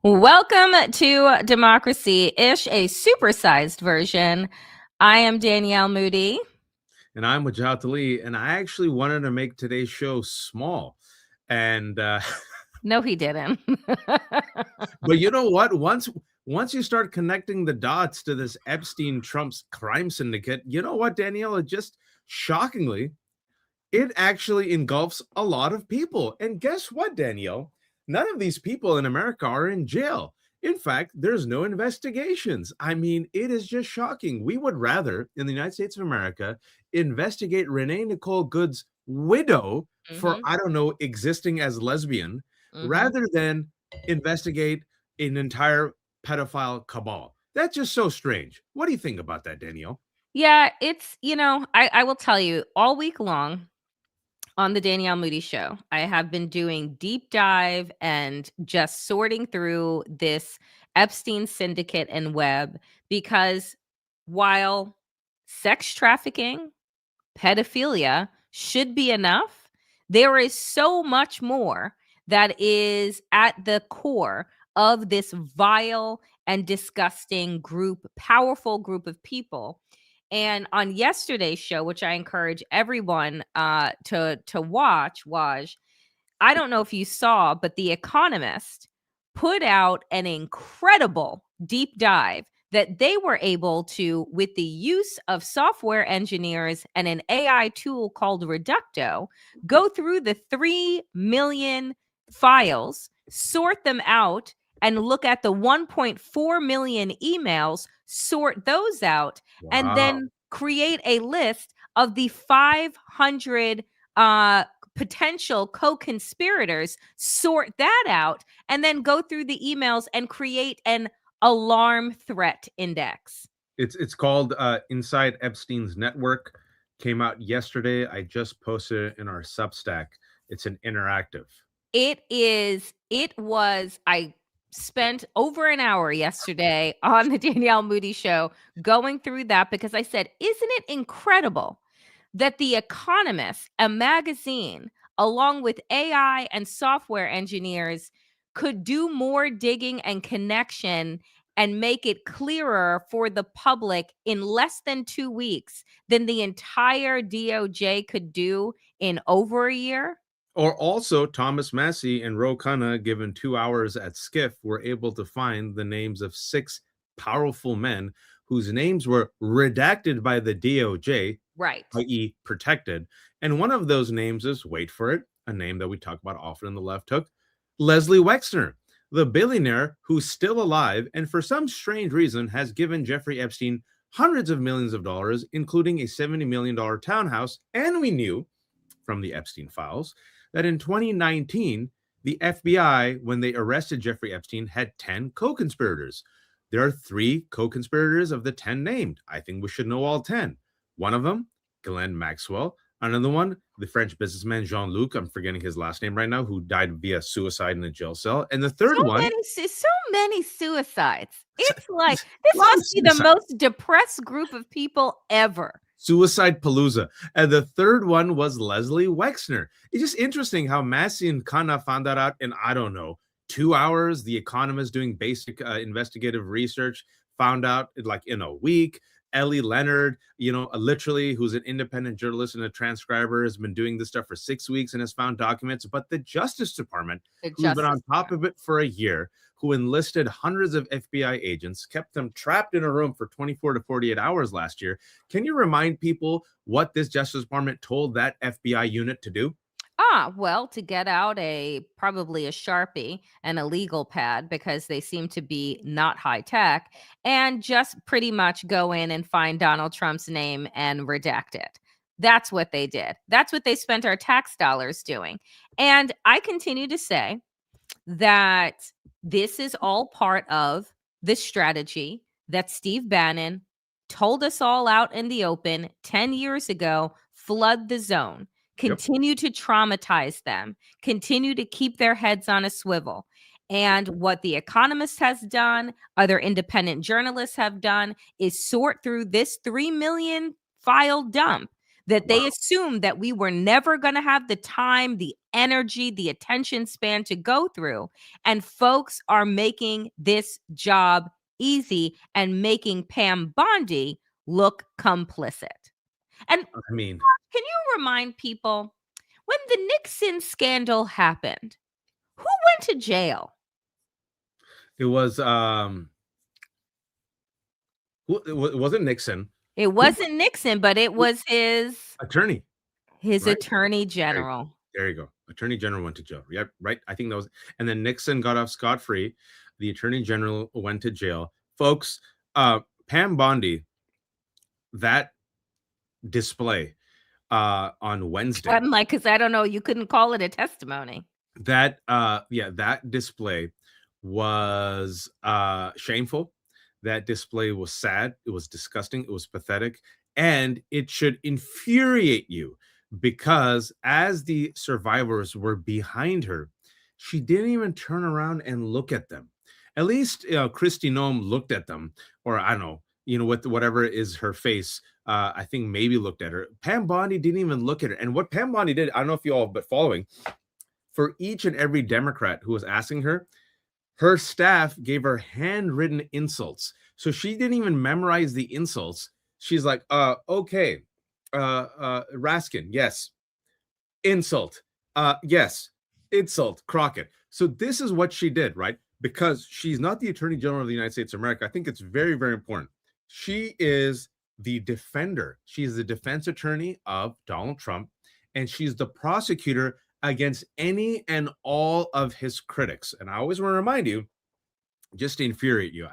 Welcome to Democracy-ish, a supersized version. I am Danielle Moody. And I'm Wajat Ali, and I actually wanted to make today's show small. And No, he didn't. but you know what? Once you start connecting the dots to this Epstein Trump's crime syndicate, you know what, Danielle? It just shockingly, it actually engulfs a lot of people. And guess what, Danielle? None of these people in America are in jail. In fact, there's no investigations. I mean, it is just shocking. We would rather, in the United States of America, investigate Renee Nicole Good's widow for, Mhm, I don't know, existing as lesbian, mhm. rather than investigate an entire pedophile cabal. That's just so strange. What do you think about that, Danielle? Yeah, I will tell you, all week long on the Danielle Moody Show, I have been doing deep dive and just sorting through this Epstein syndicate and web because while sex trafficking, pedophilia should be enough, there is so much more that is at the core of this vile and disgusting group, powerful group of people. And on yesterday's show, which I encourage everyone to watch, I don't know if you saw, but The Economist put out an incredible deep dive that they were able to, with the use of software engineers and an AI tool called Reducto, go through the 3 million files, sort them out, and look at the 1.4 million emails, sort those out, and Wow. then create a list of the 500 uh potential co-conspirators, sort that out, and then go through the emails and create an alarm threat index. It's called Inside Epstein's Network. Came out yesterday. I just posted it in our Substack. It's an interactive. I spent over an hour yesterday on the Danielle Moody Show going through that because I said, isn't it incredible that The Economist, a magazine, along with AI and software engineers, could do more digging and connection and make it clearer for the public in less than 2 weeks than the entire DOJ could do in over a year? Or also, Thomas Massey and Ro Khanna, given 2 hours at Skiff, were able to find the names of 6 powerful men whose names were redacted by the DOJ, Right. i.e., protected. And one of those names is, wait for it, a name that we talk about often in the left hook, Leslie Wexner, the billionaire who's still alive and for some strange reason has given Jeffrey Epstein hundreds of millions of dollars, including a $70 million townhouse. And we knew from the Epstein files that in 2019, the FBI, when they arrested Jeffrey Epstein, had 10 co conspirators. There are 3 co conspirators of the 10 named. I think we should know all 10. One of them, Ghislaine Maxwell. Another one, the French businessman Jean Luc, I'm forgetting his last name right now, who died via suicide in a jail cell. And the So third one, so many suicides. It's a like this lot of must be the suicide. most depressed group of people ever. Suicide Palooza. And the third one was Leslie Wexner. It's just interesting how Massey and Khanna found that out in, I don't know, 2 hours. The Economist doing basic investigative research found out like in a week. Ellie Leonard, literally, who's an independent journalist and a transcriber, has been doing this stuff for 6 weeks and has found documents. But the Justice Department, The who's been Justice on top Department. of it for a year, who enlisted hundreds of FBI agents, kept them trapped in a room for 24 to 48 hours last year. Can you remind people what this Justice Department told that FBI unit to do? Well, to get out probably a Sharpie and a legal pad because they seem to be not high tech and just pretty much go in and find Donald Trump's name and redact it. That's what they did. That's what they spent our tax dollars doing. And I continue to say that this is all part of the strategy that Steve Bannon told us all out in the open 10 years ago, flood the zone, Yep. continue to traumatize them, continue to keep their heads on a swivel. And what The Economist has done, other independent journalists have done, is sort through this 3 million file dump that they Wow. assumed that we were never going to have the time, the energy, the attention span to go through. And folks are making this job easy and making Pam Bondi look complicit. And I mean, can you remind people when the Nixon scandal happened, who went to jail? it was it wasn't Nixon. It Who wasn't Nixon, but it who was his attorney, right? attorney There, general. there you go. Attorney General went to jail. Yep, right. I think that was, and then Nixon got off scot free. The Attorney General went to jail. Folks, Pam Bondi, that display on Wednesday, I'm like, because I don't know, you couldn't call it a testimony. that display was shameful. That display was sad, it was disgusting, it was pathetic, and it should infuriate you because as the survivors were behind her, she didn't even turn around and look at them. At least Christy Nome looked at them, or I don't know, with whatever is her face. I think maybe looked at her. Pam Bondi didn't even look at her. And what Pam Bondi did, I don't know if you all have been following, for each and every Democrat who was asking her, her staff gave her handwritten insults. So she didn't even memorize the insults. She's like, okay, Raskin, yes. Insult, yes. Insult, Crockett. So this is what she did, right? Because she's not the Attorney General of the United States of America. I think it's very, very important. She is the defender. She's the defense attorney of Donald Trump, and she's the prosecutor against any and all of his critics. And I always want to remind you, just to infuriate you.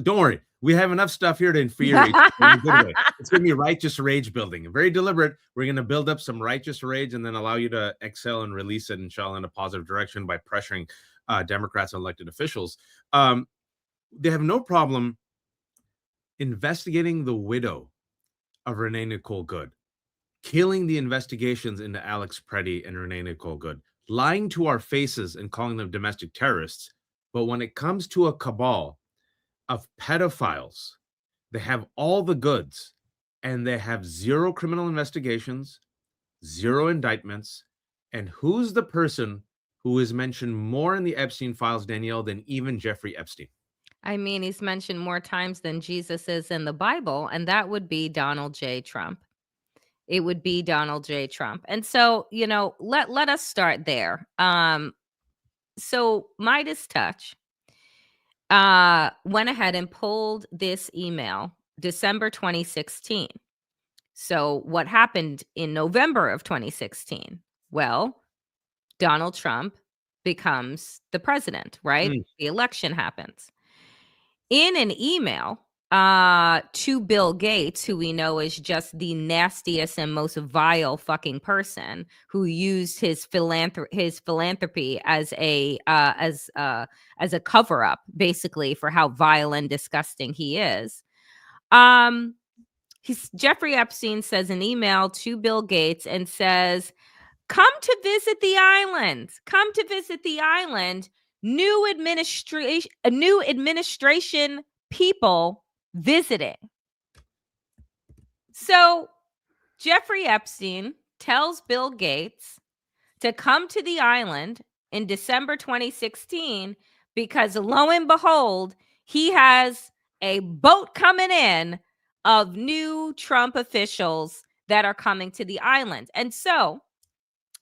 Don't worry, we have enough stuff here to infuriate you in a good way. It's going to be righteous rage building, very deliberate. We're going to build up some righteous rage and then allow you to exhale and release it, inshallah, in a positive direction by pressuring Democrats and elected officials. They have no problem investigating the widow of Renee Nicole Good, killing the investigations into Alex Preddy and Renee Nicole Good, lying to our faces and calling them domestic terrorists. But when it comes to a cabal of pedophiles, they have all the goods and they have zero criminal investigations, zero indictments. And who's the person who is mentioned more in the Epstein files, Danielle, than even Jeffrey Epstein? I mean, he's mentioned more times than Jesus is in the Bible, and that would be Donald J. Trump. It would be Donald J. Trump. And so, let us start there. So Midas Touch went ahead and pulled this email December 2016. So what happened in November of 2016? Well, Donald Trump becomes the president, right? Mm. The election happens. In an email to Bill Gates, who we know is just the nastiest and most vile fucking person, who used his philanthropy as a cover up, basically, for how vile and disgusting he is. Jeffrey Epstein says an email to Bill Gates and says, "Come to visit the island. Come to visit the island. New administration people visiting." So Jeffrey Epstein tells Bill Gates to come to the island in December 2016 because, lo and behold, he has a boat coming in of new Trump officials that are coming to the island. And so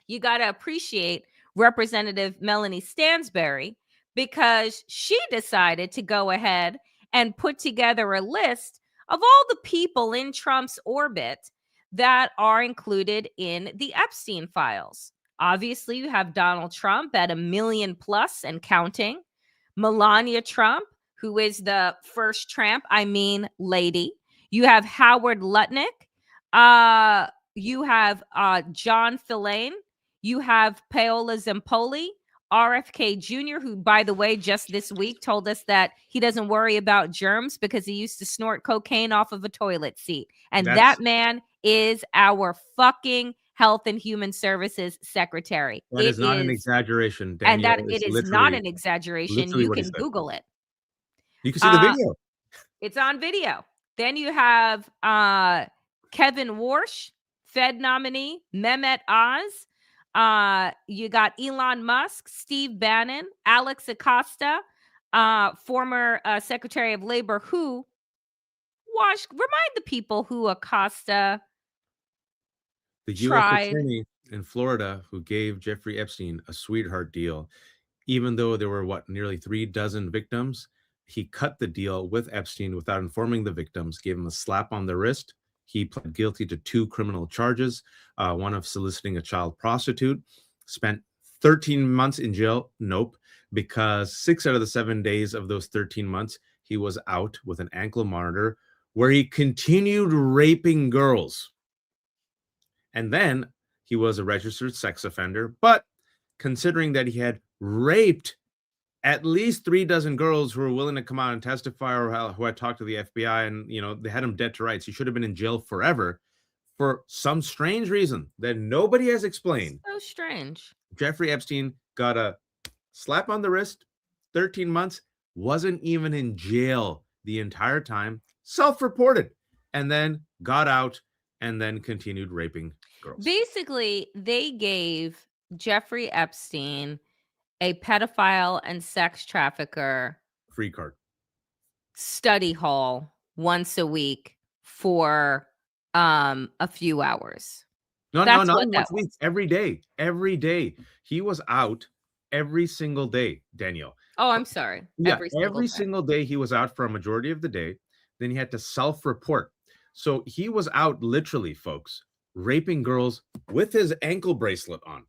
you got to appreciate Representative Melanie Stansbury, because she decided to go ahead and put together a list of all the people in Trump's orbit that are included in the Epstein files. Obviously, you have Donald Trump at 1 million plus and counting, Melania Trump, who is the first tramp, lady. You have Howard Lutnick. You have John Filane. You have Paola Zempoli, RFK Jr., who, by the way, just this week told us that he doesn't worry about germs because he used to snort cocaine off of a toilet seat. And that man is our fucking Health and Human Services Secretary. That is not an exaggeration, And Danielle. that it It's is not literally, an exaggeration. literally You what he can said. Google it. You can see the video. It's on video. Then you have Kevin Warsh, Fed nominee Mehmet Oz. You got Elon Musk, Steve Bannon, Alex Acosta, former Secretary of Labor, who remind the people who Acosta The U.S. tried. attorney in Florida who gave Jeffrey Epstein a sweetheart deal, even though there were nearly 3 dozen victims, he cut the deal with Epstein without informing the victims, gave him a slap on the wrist. He pled guilty to 2 criminal charges, one of soliciting a child prostitute, spent 13 months in jail. Nope, because 6 out of the 7 days of those 13 months, he was out with an ankle monitor where he continued raping girls. And then he was a registered sex offender. But considering that he had raped at least 3 dozen girls who were willing to come out and testify, or who had talked to the FBI, and they had him dead to rights, he should have been in jail forever. For some strange reason that nobody has explained, So strange. Jeffrey Epstein got a slap on the wrist, 13 months, wasn't even in jail the entire time, self-reported, and then got out and then continued raping girls. Basically, they gave Jeffrey Epstein, a pedophile and sex trafficker, Free card. study hall once a week for a few hours. No, That's not what even that once a was. week. Every day. Every day. He was out every single day, Danielle. Oh, I'm sorry. Yeah, Every single every day. single day he was out for a majority of the day. Then he had to self-report. So he was out literally, folks, raping girls with his ankle bracelet on.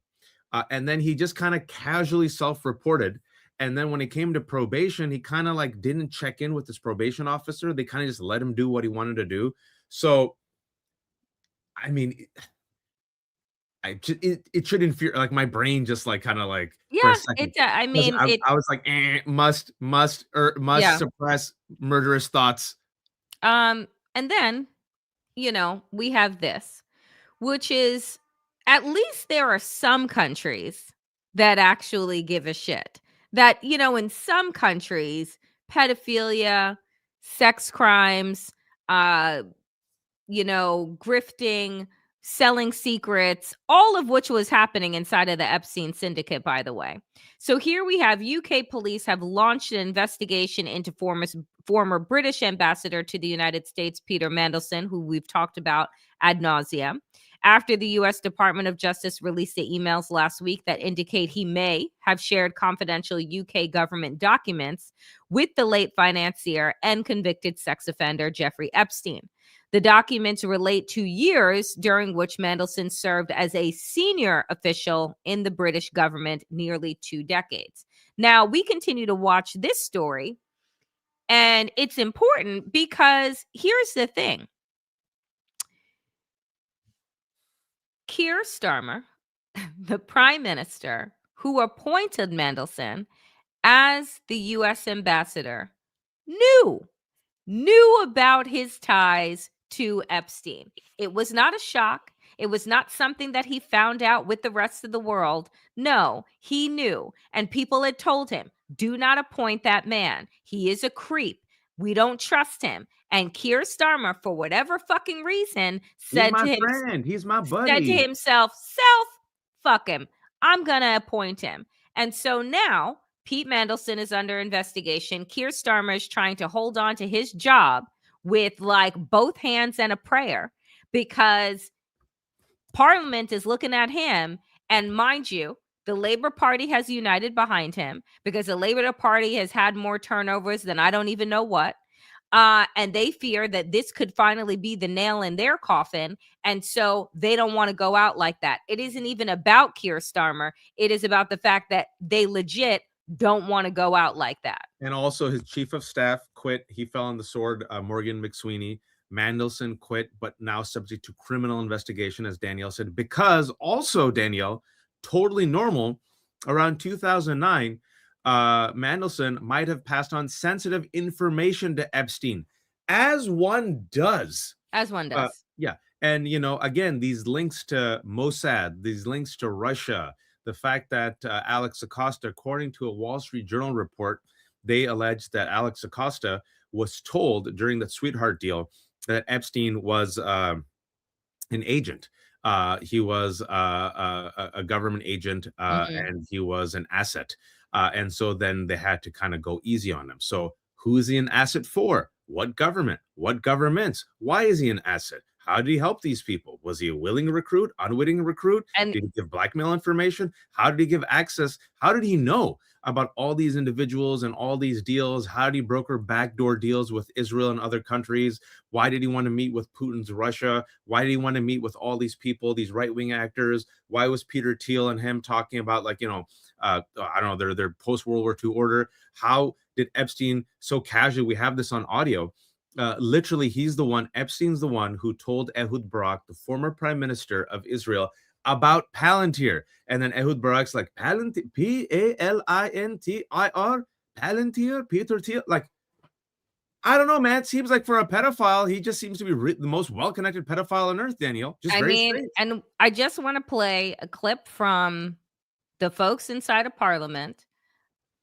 And then he just kind of casually self-reported. And then when it came to probation, he kind of like didn't check in with his probation officer. They kind of just let him do what he wanted to do. So, I mean, it should infuriate, like, my brain just like kind of like for a Yeah, second. I 'Cause mean, I was like, must yeah. suppress murderous thoughts. And then, we have this, which is, at least there are some countries that actually give a shit. That, in some countries, pedophilia, sex crimes, uh, grifting, selling secrets, all of which was happening inside of the Epstein syndicate, by the way. So here we have UK police have launched an investigation into former British ambassador to the United States, Peter Mandelson, who we've talked about ad nauseum, after the U.S. Department of Justice released the emails last week that indicate he may have shared confidential UK government documents with the late financier and convicted sex offender Jeffrey Epstein. The documents relate to years during which Mandelson served as a senior official in the British government, nearly 2 decades. Now, we continue to watch this story, and it's important because here's the thing. Keir Starmer, the prime minister who appointed Mandelson as the U.S. ambassador, knew about his ties to Epstein. It was not a shock. It was not something that he found out with the rest of the world. No, he knew. And people had told him, do not appoint that man. He is a creep. We don't trust him. And Keir Starmer, for whatever fucking reason, He's my friend. He's my said to buddy. himself, fuck him. I'm going to appoint him. And so now Pete Mandelson is under investigation. Keir Starmer is trying to hold on to his job with like both hands and a prayer because Parliament is looking at him. And mind you, the Labor Party has united behind him because the Labor Party has had more turnovers than I don't even know what. And they fear that this could finally be the nail in their coffin. And so they don't want to go out like that. It isn't even about Keir Starmer. It is about the fact that they legit don't want to go out like that. And also his chief of staff quit. He fell on the sword, Morgan McSweeney. Mandelson quit, but now subject to criminal investigation, as Danielle said, because also, Danielle, totally normal, around 2009, Mandelson might have passed on sensitive information to Epstein, as one does. As one does. Yeah. And, again, these links to Mossad, these links to Russia, the fact that Alex Acosta, according to a Wall Street Journal report, they alleged that Alex Acosta was told during the sweetheart deal that Epstein was an agent. He was a government agent, Mhm. and he was an asset. And so then they had to kind of go easy on him. So who is he an asset for? What government? What governments? Why is he an asset? How did he help these people? Was he a willing recruit, unwitting recruit? And Did he give blackmail information? How did he give access? How did he know about all these individuals and all these deals? How did he broker backdoor deals with Israel and other countries? Why did he want to meet with Putin's Russia? Why did he want to meet with all these people, these right-wing actors? Why was Peter Thiel and him talking about, like, I don't know, their post-World War II order? How did Epstein so casually, we have this on audio, literally, Epstein's the one who told Ehud Barak, the former prime minister of Israel, about Palantir. And then Ehud Barak's like, Palantir, Palintir, Palantir, Peter Thiel. Like, I don't know, man. It seems like for a pedophile, he just seems to be the most well-connected pedophile on earth, Daniel. Just I very mean, strange. and I just want to play a clip from the folks inside of Parliament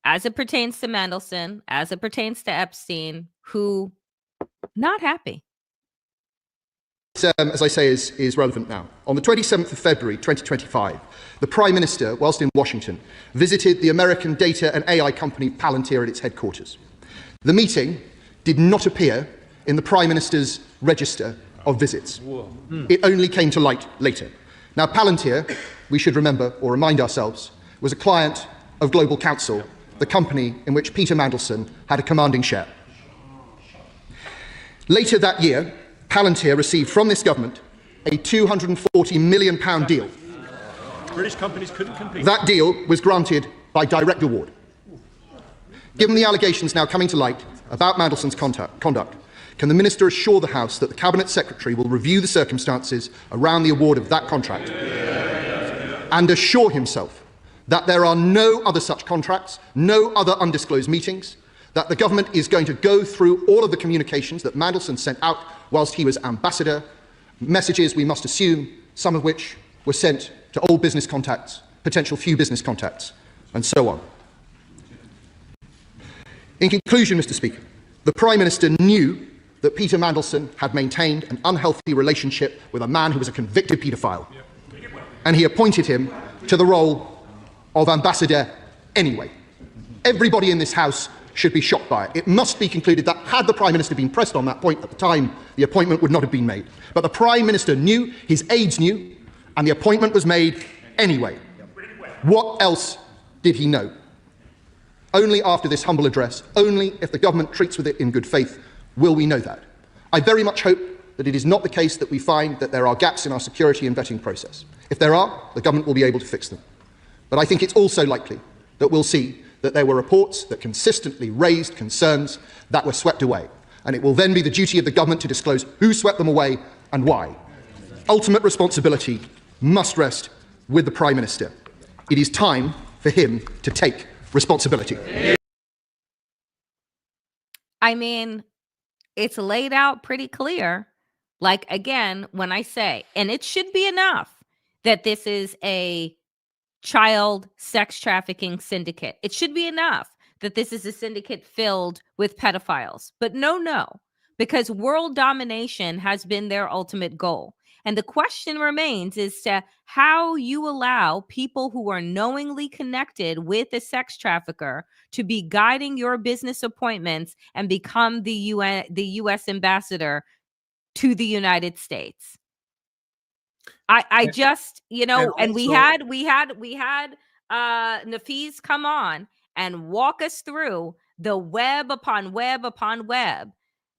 as it pertains to Mandelson, as it pertains to Epstein, who not happy. As I say, is relevant now. On the 27th of February 2025, the Prime Minister, whilst in Washington, visited the American data and AI company Palantir at its headquarters. The meeting did not appear in the Prime Minister's register of visits. It only came to light later. Now, Palantir, we should remember or remind ourselves, was a client of Global Counsel, the company in which Peter Mandelson had a commanding share. Later that year, Palantir received from this government a £240 million deal. British companies couldn't compete. That deal was granted by direct award. Given the allegations now coming to light about Mandelson's conduct, can the Minister assure the House that the Cabinet Secretary will review the circumstances around the award of that contract and assure himself that there are no other such contracts, no other undisclosed meetings, that the government is going to go through all of the communications that Mandelson sent out whilst he was ambassador, messages, we must assume, some of which were sent to old business contacts, potential few business contacts, and so on. In conclusion, Mr. Speaker, the Prime Minister knew that Peter Mandelson had maintained an unhealthy relationship with a man who was a convicted paedophile, and he appointed him to the role of ambassador anyway. Everybody in this House should be shocked by it. It must be concluded that had the Prime Minister been pressed on that point at the time, the appointment would not have been made. But the Prime Minister knew, his aides knew, and the appointment was made anyway. What else did he know? Only after this humble address, only if the government treats with it in good faith, will we know that. I very much hope that it is not the case that we find that there are gaps in our security and vetting process. If there are, the government will be able to fix them. But I think it's also likely that we'll see that there were reports that consistently raised concerns that were swept away, and it will then be the duty of the government to disclose who swept them away and why. Ultimate responsibility must rest with the Prime Minister. It is time for him to take responsibility. I mean, it's laid out pretty clear. Like, again, when I say, and it should be enough that this is a child sex trafficking syndicate. It should be enough that this is a syndicate filled with pedophiles. But no, because world domination has been their ultimate goal. And the question remains as to how you allow people who are knowingly connected with a sex trafficker to be guiding your business appointments and become the US ambassador to the United States. I just, and we had Nafeez come on and walk us through the web upon web upon web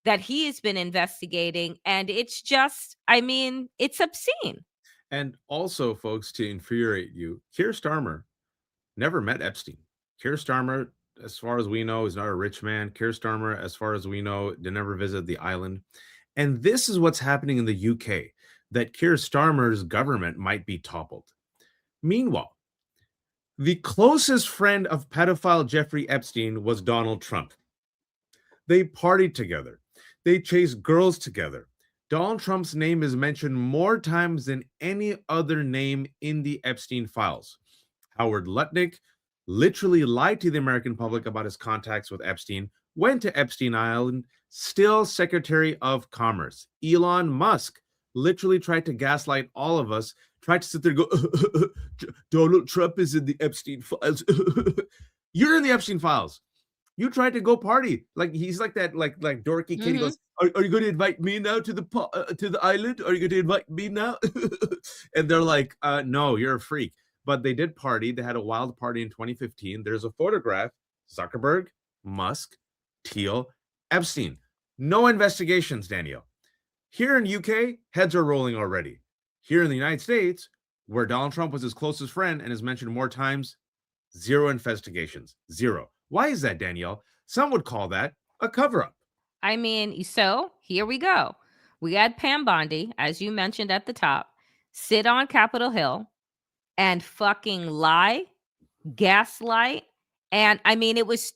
that he has been investigating. And it's just, I mean, it's obscene. And also, folks, to infuriate you, Keir Starmer never met Epstein. Keir Starmer, as far as we know, is not a rich man. Keir Starmer, as far as we know, did never visit the island. And this is what's happening in the UK, that Keir Starmer's government might be toppled. Meanwhile, the closest friend of pedophile Jeffrey Epstein was Donald Trump. They partied together. They chased girls together. Donald Trump's name is mentioned more times than any other name in the Epstein files. Howard Lutnick literally lied to the American public about his contacts with Epstein, went to Epstein Island, still Secretary of Commerce. Elon Musk literally tried to gaslight all of us, tried to sit there and go, Donald Trump is in the Epstein files. You're in the Epstein files. You tried to go party. Like he's like that, like dorky kid. He goes, are you going to invite me now to the island? Are you going to invite me now? And they're like, no, you're a freak. But they did party. They had a wild party in 2015. There's a photograph. Zuckerberg, Musk, Thiel, Epstein. No investigations, Danielle. Here in UK, heads are rolling already. Here in the United States, where Donald Trump was his closest friend and is mentioned more times, zero investigations. Zero. Why is that, Danielle? Some would call that a cover-up. I mean, so here we go. We had Pam Bondi, as you mentioned at the top, sit on Capitol Hill and fucking lie, gaslight. And I mean, it was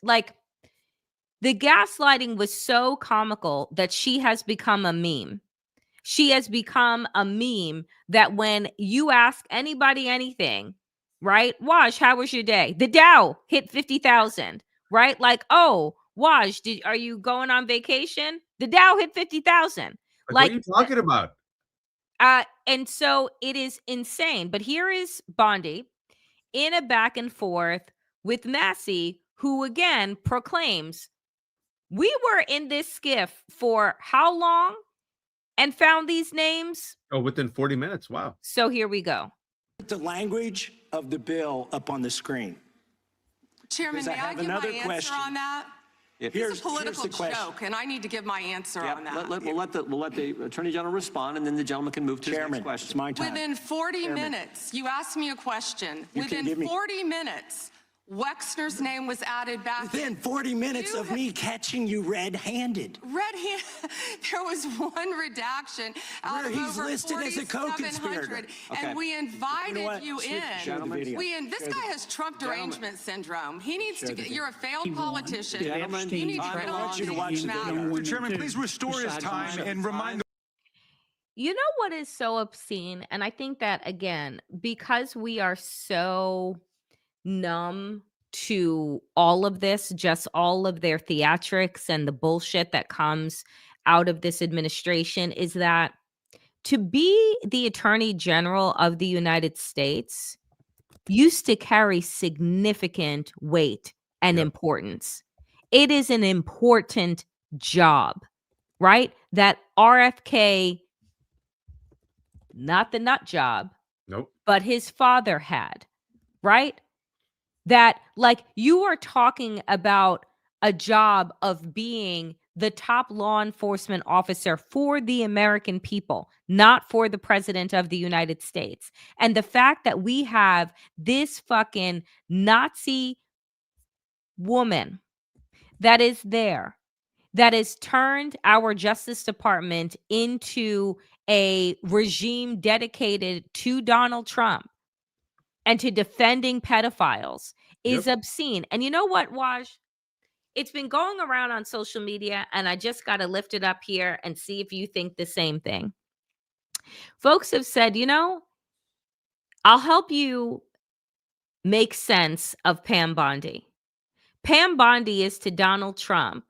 like the gaslighting was so comical that she has become a meme. She has become a meme that when you ask anybody anything, right? Waj, how was your day? The Dow hit 50,000, right? Like, oh, Waj, are you going on vacation? The Dow hit 50,000. Like, what are you talking about? And so it is insane. But here is Bondi in a back and forth with Massey, who again proclaims, we were in this skiff for how long and found these names? Oh, within 40 minutes. Wow. So here we go. The language of the bill up on the screen. Chairman, may I give my answer on that? It's a political joke, and I need to give my answer on that. We'll let the Attorney General respond, and then the gentleman can move to his next question. It's my time. Within 40 minutes, you asked me a question. Within 40 minutes, Wexner's name was added back. Within 40 minutes of me catching you red-handed. Red-handed. There was one redaction out of he's over listed as a co-conspirator. and we invited you in. Gentlemen, This guy has Trump derangement syndrome. He needs to get. You're a failed politician. Gentlemen, You need to I get want on you to watch these the video. matters. Chairman, please restore his time and remind. You know what is so obscene? And I think that, again, because we are so numb to all of this, just all of their theatrics and the bullshit that comes out of this administration, is that to be the Attorney General of the United States used to carry significant weight and importance. It is an important job, right? That RFK, not the nut job, Nope. but his father had, right? That, like, you are talking about a job of being the top law enforcement officer for the American people, not for the president of the United States. And the fact that we have this fucking Nazi woman that is there, that has turned our Justice Department into a regime dedicated to Donald Trump and to defending pedophiles is obscene. And you know what, Waj? It's been going around on social media, and I just got to lift it up here and see if you think the same thing. Folks have said, I'll help you make sense of Pam Bondi. Pam Bondi is to Donald Trump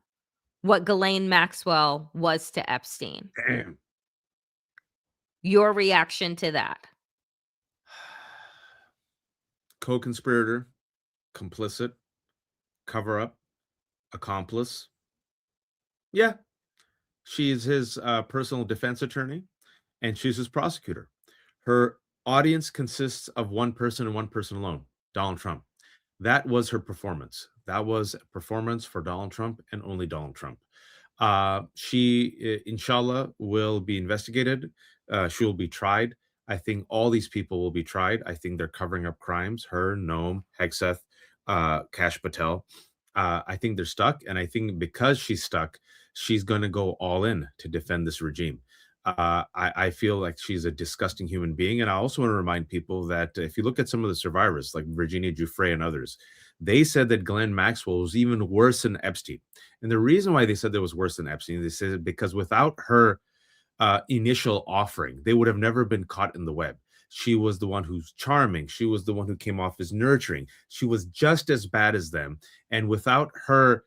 what Ghislaine Maxwell was to Epstein. Damn. Your reaction to that? Co-conspirator, complicit, cover-up, accomplice. Yeah. She's his personal defense attorney, and she's his prosecutor. Her audience consists of one person and one person alone, Donald Trump. That was her performance. That was a performance for Donald Trump and only Donald Trump. She, inshallah, will be investigated. She will be tried. I think all these people will be tried. I think they're covering up crimes. Her, Noam, Hegseth, Kash Patel. I think they're stuck. And I think because she's stuck, she's going to go all in to defend this regime. I feel like she's a disgusting human being. And I also want to remind people that if you look at some of the survivors, like Virginia Giuffre and others, they said that Ghislaine Maxwell was even worse than Epstein. And the reason why they said that was worse than Epstein, they said because without her initial offering, they would have never been caught in the web. She was the one who's charming. She was the one who came off as nurturing. She was just as bad as them. And without her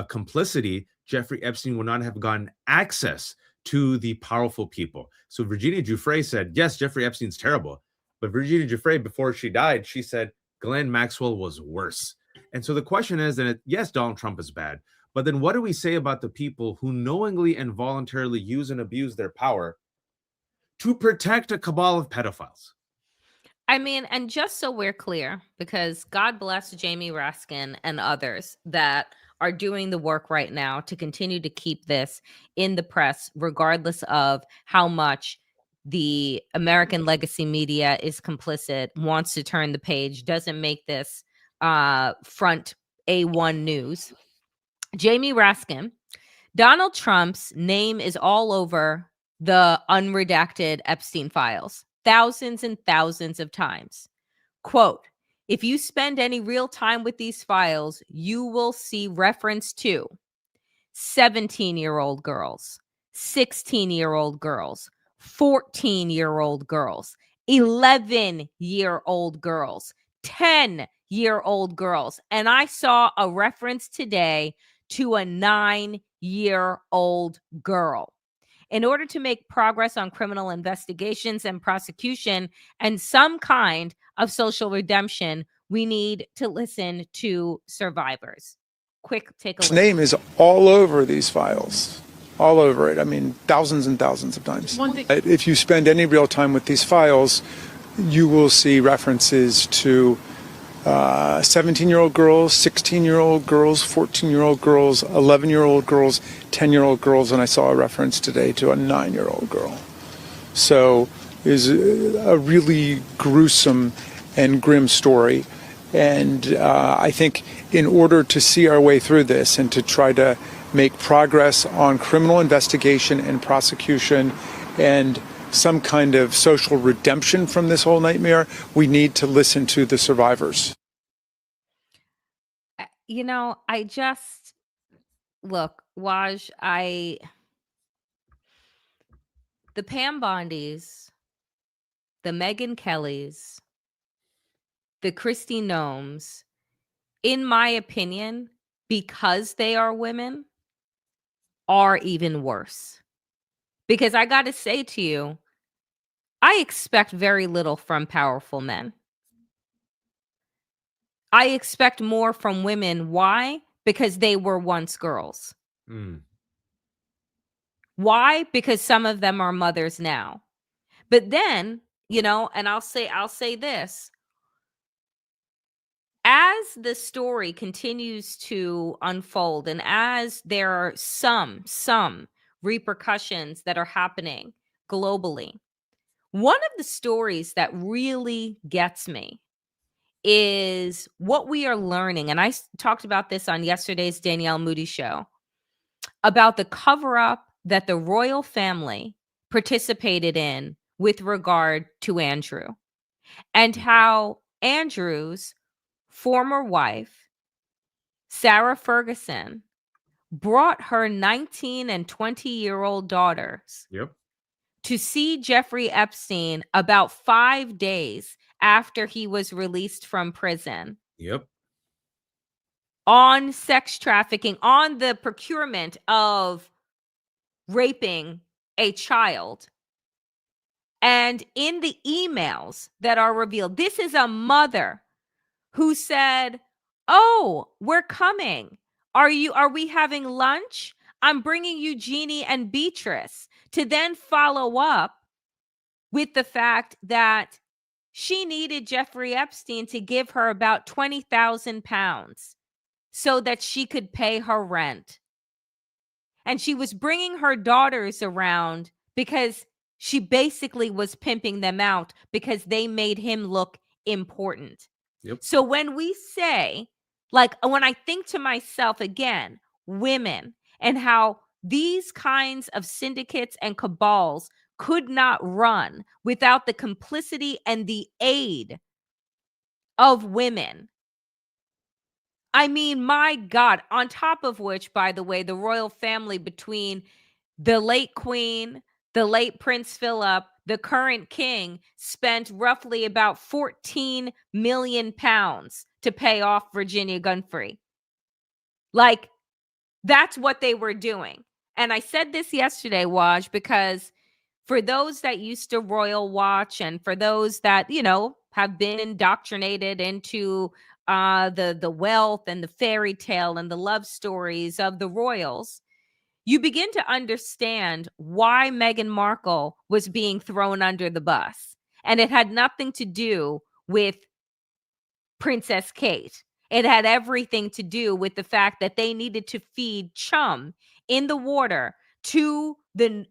complicity, Jeffrey Epstein would not have gotten access to the powerful people. So Virginia Giuffre said, yes, Jeffrey Epstein's terrible. But Virginia Giuffre, before she died, she said Ghislaine Maxwell was worse. And so the question is, that yes, Donald Trump is bad. But then what do we say about the people who knowingly and voluntarily use and abuse their power to protect a cabal of pedophiles? I mean, and just so we're clear, because God bless Jamie Raskin and others that are doing the work right now to continue to keep this in the press, regardless of how much the American legacy media is complicit, wants to turn the page, doesn't make this front A1 news. Jamie Raskin, Donald Trump's name is all over the unredacted Epstein files, thousands and thousands of times. Quote, if you spend any real time with these files, you will see reference to 17-year-old girls, 16-year-old girls, 14-year-old girls, 11-year-old girls, 10-year-old girls. And I saw a reference today to a 9-year-old girl. In order to make progress on criminal investigations and prosecution and some kind of social redemption, we need to listen to survivors. Quick, take a look. His name is all over these files, all over it. I mean, thousands and thousands of times. If you spend any real time with these files, you will see references to 17-year-old girls, 16-year-old girls, 14-year-old girls, 11-year-old girls, 10-year-old girls, and I saw a reference today to a 9-year-old girl. So it is a really gruesome and grim story. And I think in order to see our way through this and to try to make progress on criminal investigation and prosecution and some kind of social redemption from this whole nightmare, we need to listen to the survivors. You know, look, Waj, the Pam Bondys, the Megyn Kellys, the Kristi Noems, in my opinion, because they are women, are even worse. Because I got to say to you, I expect very little from powerful men. I expect more from women. Why? Because they were once girls. Why? Because some of them are mothers now. But then, you know, and I'll say this. As the story continues to unfold and as there are some repercussions that are happening globally, one of the stories that really gets me is what we are learning. And I talked about this on yesterday's Danielle Moody show about the cover-up that the royal family participated in with regard to Andrew and how Andrew's former wife, Sarah Ferguson, brought her 19 and 20-year-old daughters to see Jeffrey Epstein about 5 days after he was released from prison. On sex trafficking, on the procurement of raping a child. And in the emails that are revealed, this is a mother who said, "Oh, we're coming. Are we having lunch? I'm bringing you Jeannie and Beatrice," to then follow up with the fact that she needed Jeffrey Epstein to give her about 20,000 pounds so that she could pay her rent. And she was bringing her daughters around because she basically was pimping them out because they made him look important. So when we say, like, when I think to myself again, women and how these kinds of syndicates and cabals could not run without the complicity and the aid of women. I mean, my God, on top of which, by the way, the royal family between the late Queen, the late Prince Philip, the current king spent roughly about 14 million pounds to pay off Virginia Giuffre. Like, that's what they were doing. And I said this yesterday, Waj, because for those that used to royal watch and for those that, have been indoctrinated into the wealth and the fairy tale and the love stories of the royals, you begin to understand why Meghan Markle was being thrown under the bus. And it had nothing to do with Princess Kate. It had everything to do with the fact that they needed to feed chum in the water to the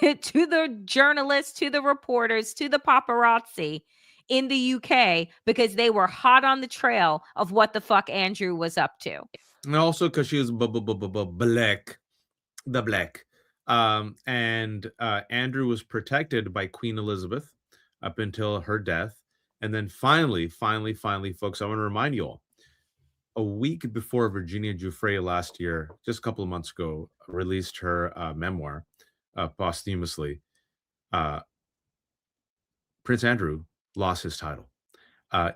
to the journalists, to the reporters, to the paparazzi in the UK because they were hot on the trail of what the fuck Andrew was up to. And also because she was black, the black. And Andrew was protected by Queen Elizabeth up until her death. And then finally, folks, I want to remind you all, a week before Virginia Giuffre last year, just a couple of months ago, released her memoir posthumously, Prince Andrew lost his title.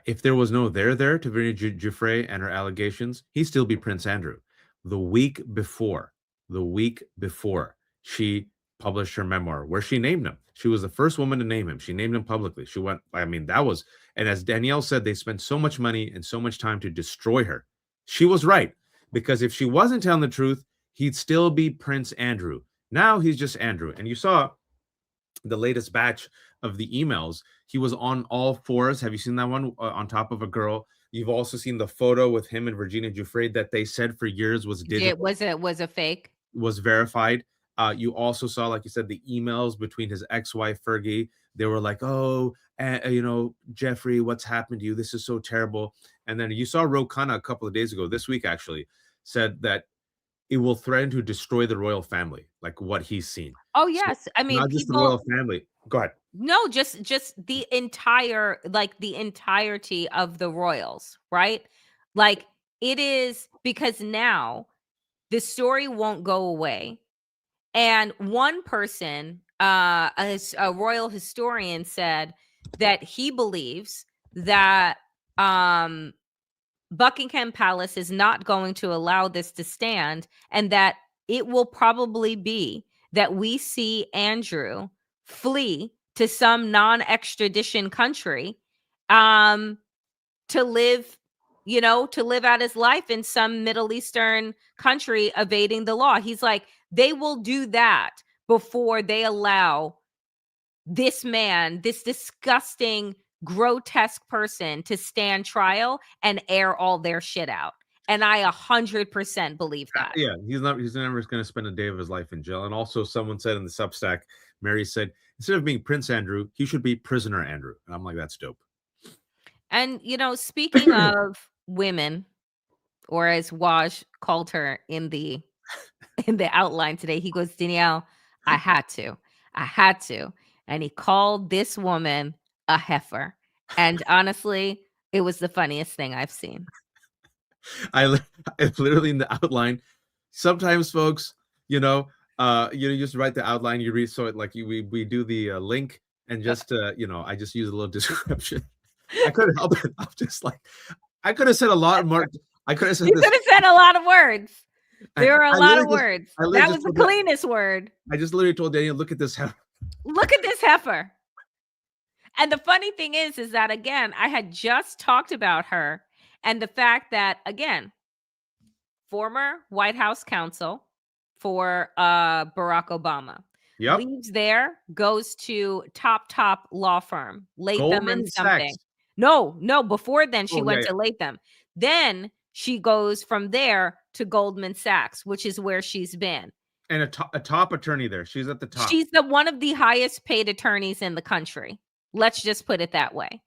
If there was no there to Virginia Giuffre and her allegations, he'd still be Prince Andrew. The week before she published her memoir, where she named him. She was the first woman to name him. She named him publicly. She went, and as Danielle said, they spent so much money and so much time to destroy her. She was right, because if she wasn't telling the truth, he'd still be Prince Andrew. Now he's just Andrew. And you saw the latest batch of the emails. He was on all fours. Have you seen that one on top of a girl? You've also seen the photo with him and Virginia Giuffre that they said for years was digital. It was a fake. Was verified. You also saw, like you said, the emails between his ex-wife Fergie. They were like, "Oh, Jeffrey, what's happened to you? This is so terrible." And then you saw Ro Khanna a couple of days ago, this week actually, said that it will threaten to destroy the royal family, like what he's seen. Oh yes, I mean, not just the royal family. Go ahead. No, just the entire, like the entirety of the royals, right? Like it is, because now the story won't go away. And one person, a royal historian, said that he believes that Buckingham Palace is not going to allow this to stand, and that it will probably be that we see Andrew flee to some non-extradition country to live out his life in some Middle Eastern country evading the law. He's like, they will do that before they allow this man, this disgusting, grotesque person, to stand trial and air all their shit out. And I 100% believe that. Yeah, he's never going to spend a day of his life in jail. And also someone said in the Substack, Mary said, instead of being Prince Andrew, he should be Prisoner Andrew. And I'm like, that's dope. And, speaking of women, or as Waj called her in the outline today, he goes, Danielle, I had to. And he called this woman a heifer. And honestly, it was the funniest thing I've seen. I literally in the outline. Sometimes, folks, you just write the outline, you read, so it like we do the link, and just I just use a little description. I couldn't help it. I'm just like, I could have said a lot more. I could have said. You could have said a lot of words. There were a lot of words. That was the cleanest word. I just literally told Daniel, look at this heifer. Look at this heifer. And the funny thing is that, again, I had just talked about her and the fact that, again, former White House counsel for Barack Obama. Yep. Leaves there, goes to top law firm, Latham and something. Sachs. No, before then she went to Latham. Then she goes from there to Goldman Sachs, which is where she's been. And a top attorney there. She's at the top. She's one of the highest paid attorneys in the country. Let's just put it that way.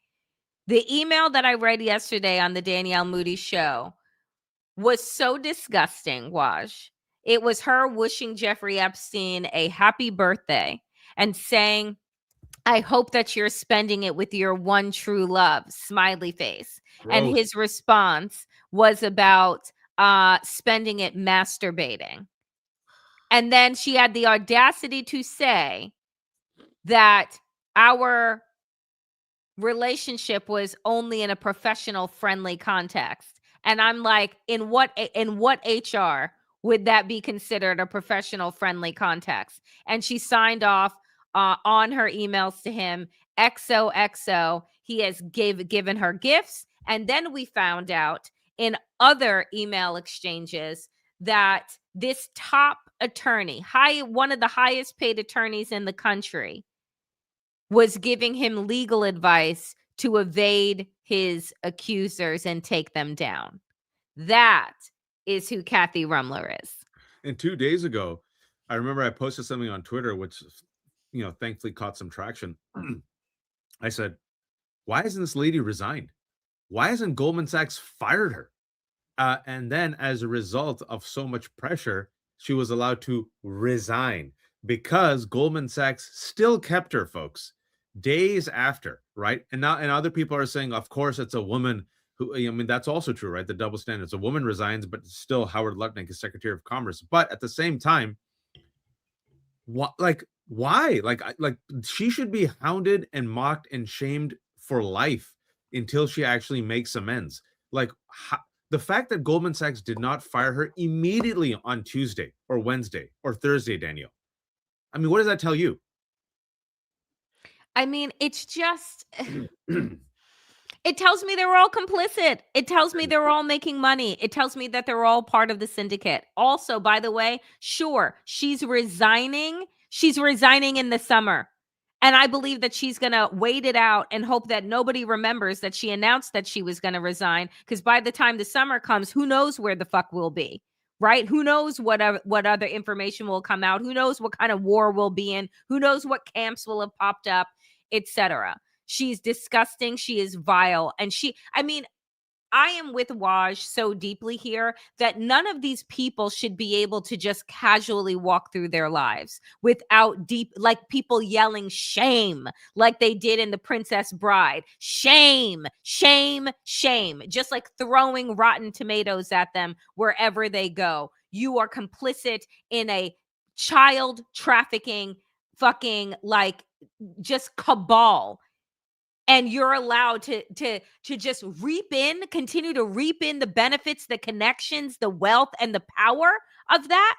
The email that I read yesterday on the Danielle Moody show was so disgusting, Waj. It was her wishing Jeffrey Epstein a happy birthday and saying, I hope that you're spending it with your one true love, smiley face. Gross. And his response was about spending it masturbating. And then she had the audacity to say that our relationship was only in a professional, friendly context. And I'm like, in what HR would that be considered a professional friendly context? And she signed off on her emails to him, XOXO. He has given her gifts. And then we found out in other email exchanges that this top attorney, one of the highest paid attorneys in the country, was giving him legal advice to evade his accusers and take them down. That is who Kathy Rumler is. And 2 days ago, I remember I posted something on Twitter, which, thankfully caught some traction. I said, why hasn't this lady resigned? Why hasn't Goldman Sachs fired her? And then as a result of so much pressure, she was allowed to resign because Goldman Sachs still kept her, folks, days after, right? And other people are saying, of course, it's a woman who, I mean, that's also true, right? The double standard. It's a woman resigns, but still Howard Lutnick is Secretary of Commerce. But at the same time, why? Like she should be hounded and mocked and shamed for life until she actually makes amends. Like, the fact that Goldman Sachs did not fire her immediately on Tuesday or Wednesday or Thursday, Daniel. I mean, what does that tell you? I mean, it's just, it tells me they were all complicit. It tells me they were all making money. It tells me that they're all part of the syndicate. Also, by the way, sure, she's resigning. She's resigning in the summer. And I believe that she's going to wait it out and hope that nobody remembers that she announced that she was going to resign. Because by the time the summer comes, who knows where the fuck we'll be, right? Who knows what other information will come out? Who knows what kind of war we'll be in? Who knows what camps will have popped up, etc. She's disgusting. She is vile. And I am with Waj so deeply here that none of these people should be able to just casually walk through their lives without like people yelling shame, like they did in The Princess Bride. Shame, shame, shame. Just like throwing rotten tomatoes at them wherever they go. You are complicit in a child trafficking fucking like just cabal. And you're allowed to just continue to reap in the benefits, the connections, the wealth, and the power of that.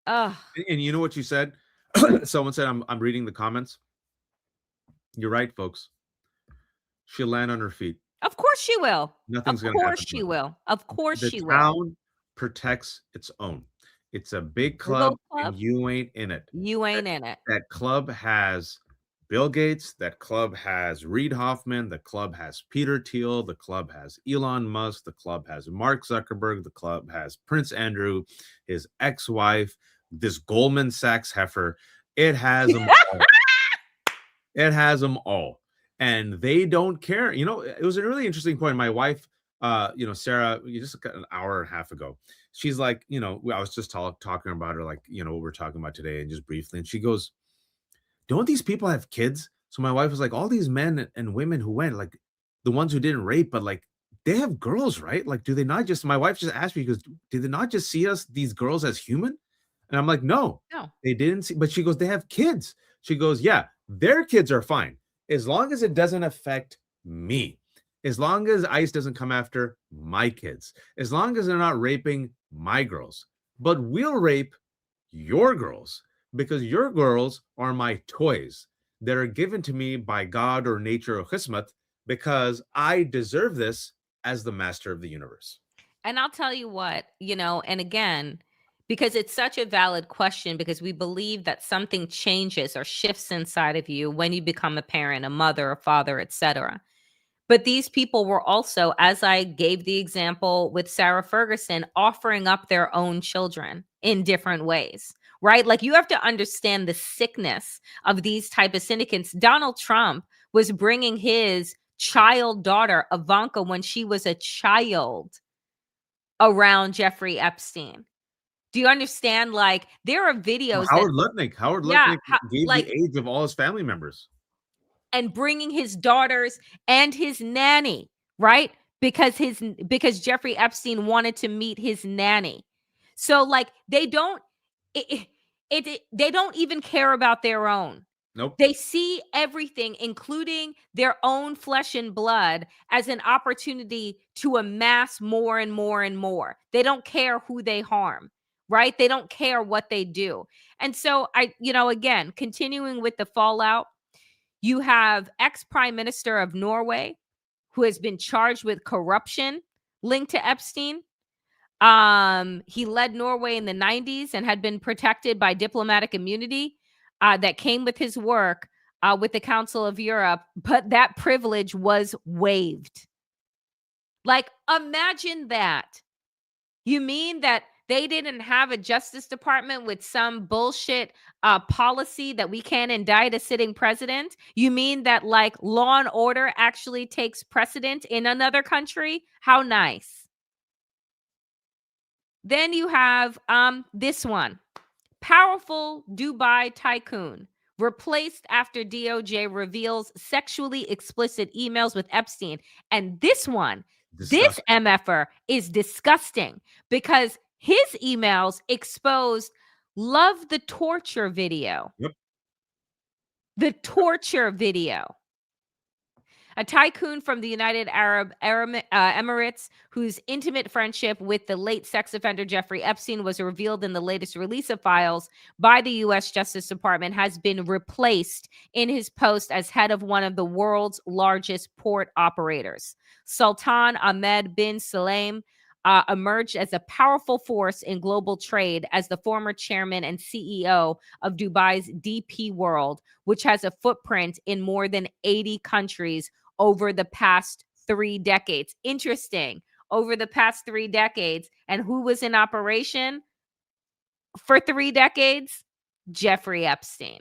And you know what you said? Someone said, I'm reading the comments. You're right, folks. She'll land on her feet. Of course she will. Nothing's going to happen. Of course she will. Of course she will. The town protects its own. It's a big club, and you ain't in it. You ain't in it. That club has Bill Gates, that club has Reid Hoffman, the club has Peter Thiel, the club has Elon Musk, the club has Mark Zuckerberg, the club has Prince Andrew, his ex-wife, this Goldman Sachs heifer. It has them all. It has them all. And they don't care. It was a really interesting point. My wife, Sarah, just an hour and a half ago, she's like, I was just talking about her, like, what we're talking about today, and just briefly. And she goes, don't these people have kids? So my wife was like, all these men and women who went, like the ones who didn't rape, but like they have girls, right? Like, do they not just, my wife just asked me, because did they not just see us, these girls, as human? And I'm like, no, they didn't see, but she goes, they have kids. She goes, yeah, their kids are fine. As long as it doesn't affect me, as long as ICE doesn't come after my kids, as long as they're not raping my girls, but we'll rape your girls. Because your girls are my toys that are given to me by God or nature or Qismat, because I deserve this as the master of the universe. And I'll tell you what, and again, because it's such a valid question, because we believe that something changes or shifts inside of you when you become a parent, a mother, a father, etc. But these people were also, as I gave the example with Sarah Ferguson, offering up their own children in different ways. Right? Like, you have to understand the sickness of these type of syndicates. Donald Trump was bringing his child daughter, Ivanka, when she was a child, around Jeffrey Epstein. Do you understand? Like, there are videos. Howard Lutnick gave the age of all his family members. And bringing his daughters and his nanny, right? Because Jeffrey Epstein wanted to meet his nanny. So, like, they don't even care about their own. Nope. They see everything, including their own flesh and blood, as an opportunity to amass more and more and more. They don't care who they harm, right? They don't care what they do. And so again, continuing with the fallout, you have ex-Prime Minister of Norway who has been charged with corruption linked to Epstein. He led Norway in the 90s and had been protected by diplomatic immunity that came with his work with the Council of Europe, but that privilege was waived. Like, imagine that. You mean that they didn't have a Justice Department with some bullshit policy that we can't indict a sitting president? You mean that, like, law and order actually takes precedent in another country? How nice. Then you have this one. Powerful Dubai tycoon replaced after DOJ reveals sexually explicit emails with Epstein. And this one, this MFer is disgusting because his emails exposed love the torture video. Yep. The torture video. A tycoon from the United Arab Emirates, whose intimate friendship with the late sex offender Jeffrey Epstein was revealed in the latest release of files by the U.S. Justice Department, has been replaced in his post as head of one of the world's largest port operators. Sultan Ahmed bin Salem emerged as a powerful force in global trade as the former chairman and CEO of Dubai's DP World, which has a footprint in more than 80 countries over the past 3 decades. Interesting. Over the past 3 decades. And who was in operation for 3 decades? Jeffrey Epstein.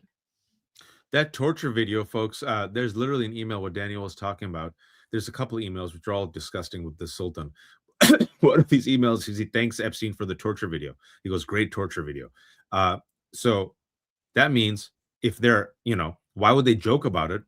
That torture video, folks, there's literally an email what Daniel was talking about. There's a couple of emails which are all disgusting with the Sultan. One of these emails is he thanks Epstein for the torture video. He goes, great torture video. So that means if they're, why would they joke about it?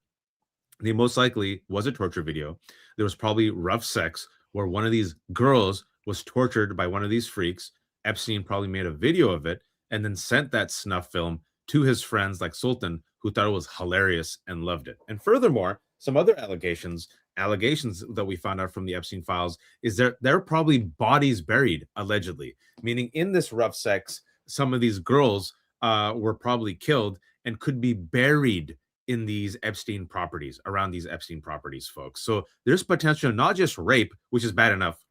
They most likely was a torture video. There was probably rough sex where one of these girls was tortured by one of these freaks. Epstein probably made a video of it and then sent that snuff film to his friends like Sultan, who thought it was hilarious and loved it. And furthermore, some other allegations that we found out from the Epstein files is there are probably bodies buried, allegedly, meaning in this rough sex, some of these girls were probably killed and could be buried in these Epstein properties, around these Epstein properties, folks. So there's potential, not just rape, which is bad enough,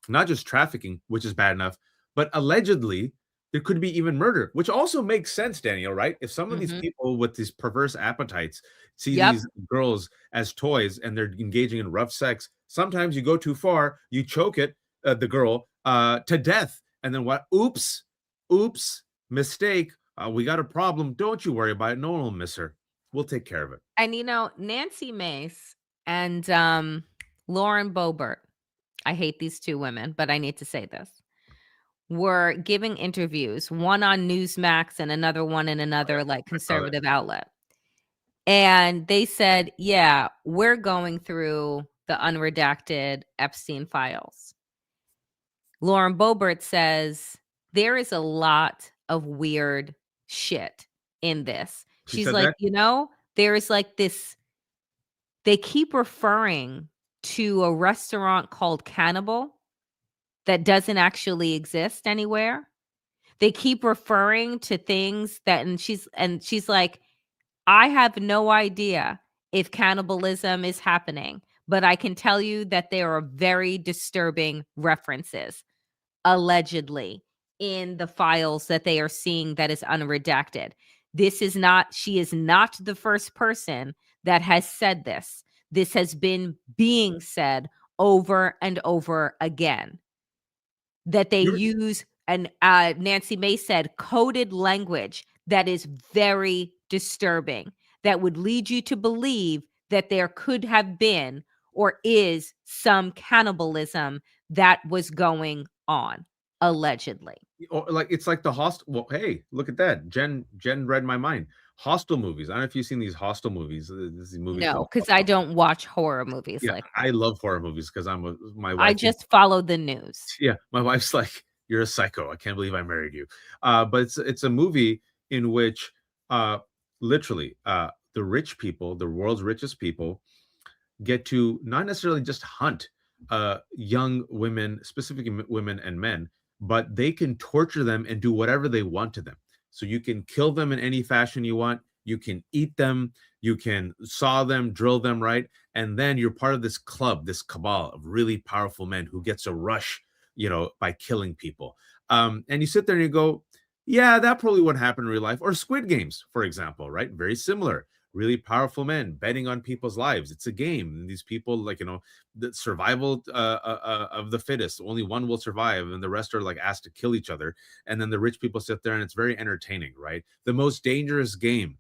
not just trafficking, which is bad enough, but allegedly there could be even murder, which also makes sense, Daniel, right? If some of these people with these perverse appetites see these girls as toys and they're engaging in rough sex, sometimes you go too far, you choke the girl to death. And then what? Oops, mistake. We got a problem. Don't you worry about it. No one will miss her. We'll take care of it. And Nancy Mace and Lauren Boebert, I hate these two women, but I need to say this, were giving interviews, one on Newsmax and another one in another conservative outlet. And they said, yeah, we're going through the unredacted Epstein files. Lauren Boebert says there is a lot of weird shit in this. She's like, there is this, they keep referring to a restaurant called Cannibal that doesn't actually exist anywhere. They keep referring to things that, and she's like, I have no idea if cannibalism is happening, but I can tell you that there are very disturbing references, allegedly, in the files that they are seeing that is unredacted. She is not the first person that has said this. This has been being said over and over again. That they use, and Nancy Mace said, coded language that is very disturbing, that would lead you to believe that there could have been or is some cannibalism that was going on, allegedly. It's like the Hostel. Well, hey, look at that. Jen read my mind. Hostel movies. I don't know if you've seen these Hostel movies. These movies. No, because I don't watch horror movies. Yeah, I love horror movies because my wife. I just follow the news. Yeah, my wife's like, you're a psycho. I can't believe I married you. But it's a movie in which literally the rich people, the world's richest people, get to not necessarily just hunt young women, specifically women and men, but they can torture them and do whatever they want to them. So you can kill them in any fashion you want. You can eat them. You can saw them, drill them, right? And then you're part of this club, this cabal of really powerful men who gets a rush, by killing people. And you sit there and you go, yeah, that probably wouldn't happen in real life. Or Squid Games, for example, right? Very similar. Really powerful men betting on people's lives. It's a game. And these people, the survival of the fittest. Only one will survive, and the rest are asked to kill each other. And then the rich people sit there, and it's very entertaining, right? The most dangerous game,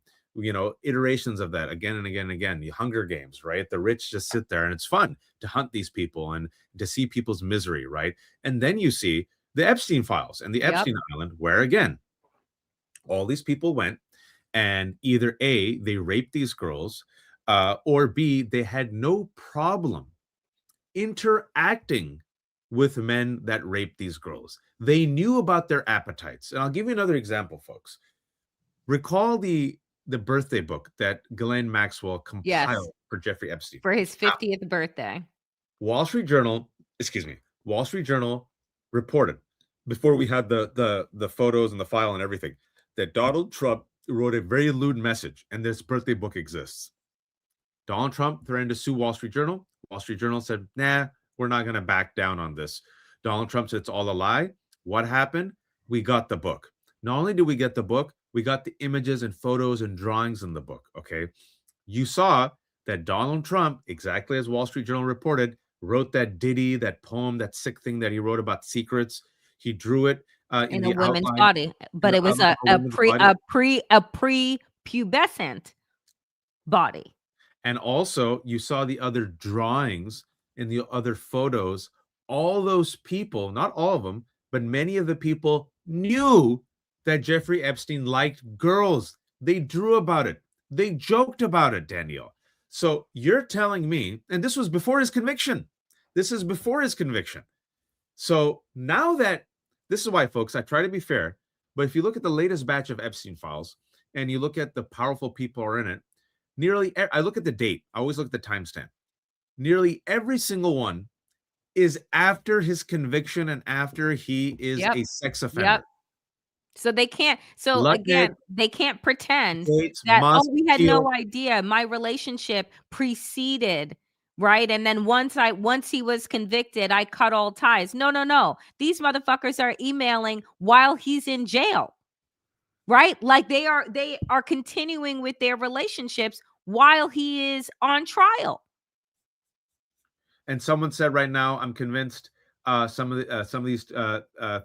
iterations of that again and again and again. The Hunger Games, right? The rich just sit there, and it's fun to hunt these people and to see people's misery, right? And then you see the Epstein files and the Epstein Island, where again, all these people went. And either A, they raped these girls, or B, they had no problem interacting with men that raped these girls. They knew about their appetites. And I'll give you another example, folks. Recall the birthday book that Ghislaine Maxwell compiled for Jeffrey Epstein. For his 50th birthday. Wall Street Journal reported, before we had the photos and the file and everything, that Donald Trump wrote a very lewd message, and this birthday book exists. Donald Trump threatened to sue Wall Street Journal. Wall Street Journal said, nah, we're not going to back down on this. Donald Trump said it's all a lie. What happened? We got the book. Not only did we get the book, we got the images and photos and drawings in the book, okay? You saw that Donald Trump, exactly as Wall Street Journal reported, wrote that ditty, that poem, that sick thing that he wrote about secrets. He drew it in a woman's body, but it was a prepubescent body. And also, you saw the other drawings and the other photos. All those people, not all of them, but many of the people knew that Jeffrey Epstein liked girls. They drew about it. They joked about it, Danielle. So you're telling me, and this was before his conviction. This is before his conviction. So now that, this is why, folks, I try to be fair, but if you look at the latest batch of Epstein files and you look at the powerful people who are in it, I look at the date. I always look at the timestamp. Nearly every single one is after his conviction and after he is a sex offender. So they can't, they can't pretend that, we had no idea. My relationship preceded, right? And then once he was convicted, I cut all ties. No. These motherfuckers are emailing while he's in jail, right? They are continuing with their relationships while he is on trial. And someone said right now, I'm convinced some of these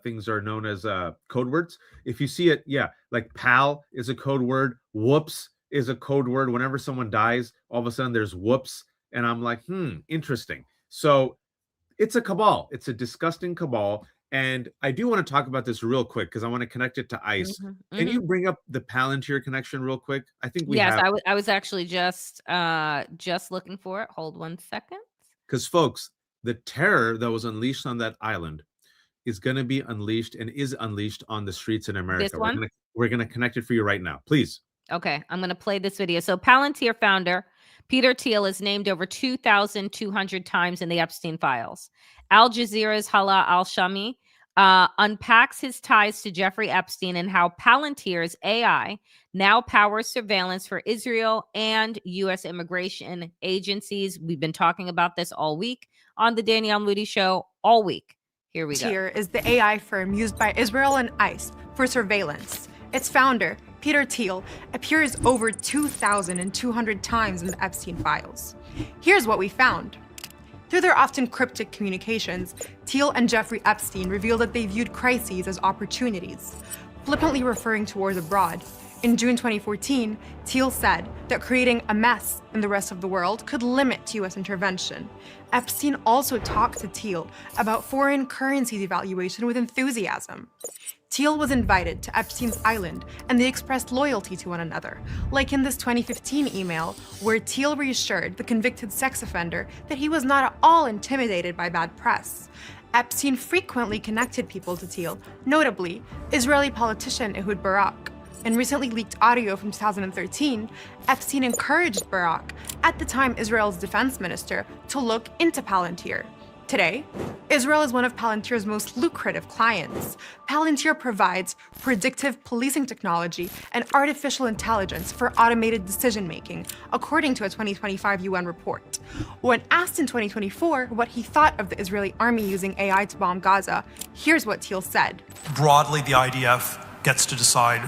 things are known as code words. If you see it, like pal is a code word. Whoops is a code word. Whenever someone dies, all of a sudden there's whoops. And I'm like, interesting. So it's a cabal. It's a disgusting cabal. And I do want to talk about this real quick because I want to connect it to ICE. Can you bring up the Palantir connection real quick? I think we have. I was actually just looking for it. Hold 1 second. Because, folks, the terror that was unleashed on that island is going to be unleashed and is unleashed on the streets in America. This one? We're going to connect it for you right now. Please. Okay, I'm going to play this video. So Palantir founder Peter Thiel is named over 2,200 times in the Epstein files. Al Jazeera's Hala Al-Shami unpacks his ties to Jeffrey Epstein and how Palantir's AI now powers surveillance for Israel and U.S. immigration agencies. We've been talking about this all week on the Danielle Moody Show, all week. Here we go. Palantir is the AI firm used by Israel and ICE for surveillance. Its founder, Peter Thiel, appears over 2,200 times in the Epstein files. Here's what we found. Through their often cryptic communications, Thiel and Jeffrey Epstein revealed that they viewed crises as opportunities, flippantly referring to wars abroad. In June 2014, Thiel said that creating a mess in the rest of the world could limit U.S. intervention. Epstein also talked to Thiel about foreign currency devaluation with enthusiasm. Thiel was invited to Epstein's island, and they expressed loyalty to one another, like in this 2015 email where Thiel reassured the convicted sex offender that he was not at all intimidated by bad press. Epstein frequently connected people to Thiel, notably Israeli politician Ehud Barak. In recently leaked audio from 2013, Epstein encouraged Barak, at the time Israel's defense minister, to look into Palantir. Today, Israel is one of Palantir's most lucrative clients. Palantir provides predictive policing technology and artificial intelligence for automated decision-making, according to a 2025 UN report. When asked in 2024 what he thought of the Israeli army using AI to bomb Gaza, here's what Thiel said. Broadly, the IDF gets to decide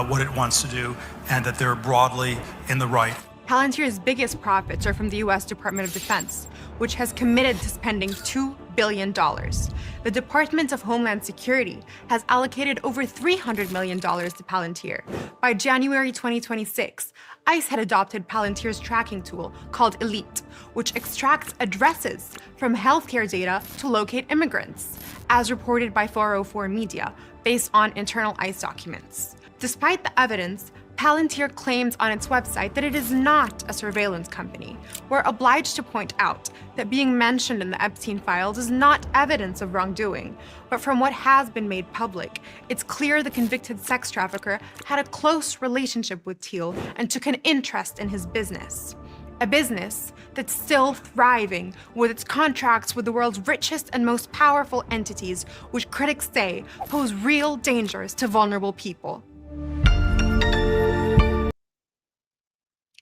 what it wants to do, and that they're broadly in the right. Palantir's biggest profits are from the U.S. Department of Defense, which has committed to spending $2 billion. The Department of Homeland Security has allocated over $300 million to Palantir. By January 2026, ICE had adopted Palantir's tracking tool called Elite, which extracts addresses from healthcare data to locate immigrants, as reported by 404 Media, based on internal ICE documents. Despite the evidence, Palantir claims on its website that it is not a surveillance company. We're obliged to point out that being mentioned in the Epstein files is not evidence of wrongdoing, but from what has been made public, it's clear the convicted sex trafficker had a close relationship with Thiel and took an interest in his business. A business that's still thriving with its contracts with the world's richest and most powerful entities, which critics say pose real dangers to vulnerable people.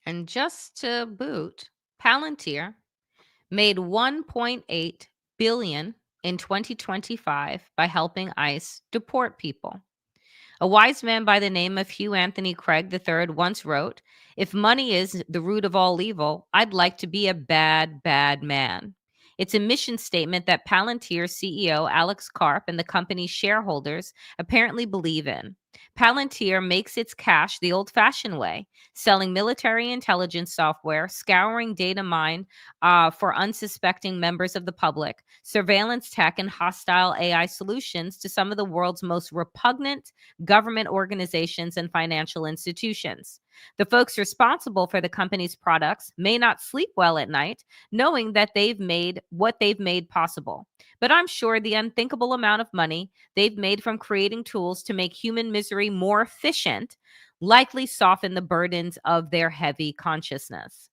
And just to boot, Palantir made $1.8 billion in 2025 by helping ICE deport people. A wise man by the name of Hugh Anthony Craig III once wrote, "If money is the root of all evil, I'd like to be a bad, bad man." It's a mission statement that Palantir CEO Alex Karp and the company's shareholders apparently believe in. Palantir makes its cash the old-fashioned way, selling military intelligence software, scouring data mine for unsuspecting members of the public, surveillance tech, and hostile AI solutions to some of the world's most repugnant government organizations and financial institutions. The folks responsible for the company's products may not sleep well at night, knowing that they've made what they've made possible. But I'm sure the unthinkable amount of money they've made from creating tools to make human misery more efficient likely soften the burdens of their heavy consciousness.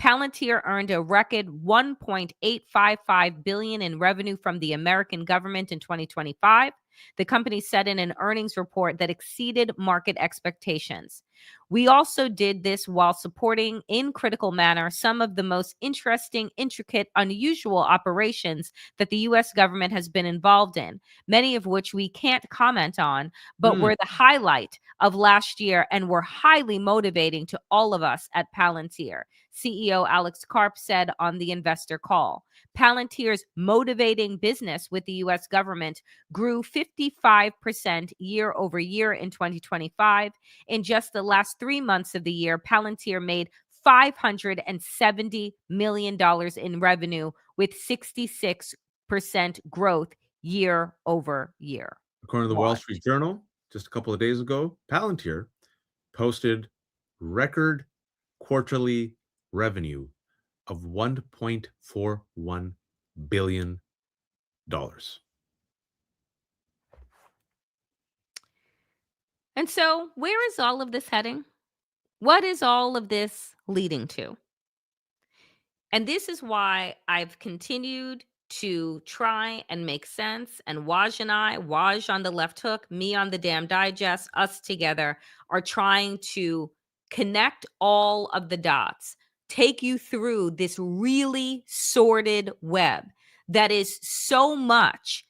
Palantir earned a record $1.855 billion in revenue from the American government in 2025. The company said in an earnings report that exceeded market expectations. We also did this while supporting in critical manner some of the most interesting, intricate, unusual operations that the U.S. government has been involved in, many of which we can't comment on, but were the highlight of last year and were highly motivating to all of us at Palantir, CEO Alex Karp said on the investor call. Palantir's motivating business with the U.S. government grew 55% year over year in 2025. In just the last 3 months of the year, Palantir made $570 million in revenue with 66% growth year over year. According to the Wall Street Journal, just a couple of days ago, Palantir posted record quarterly revenue of $1.41 billion. And so, where is all of this heading? What is all of this leading to? And this is why I've continued to try and make sense. And Waj and I, Waj on the left hook, me on the damn digest, us together are trying to connect all of the dots, take you through this really sordid web that is so much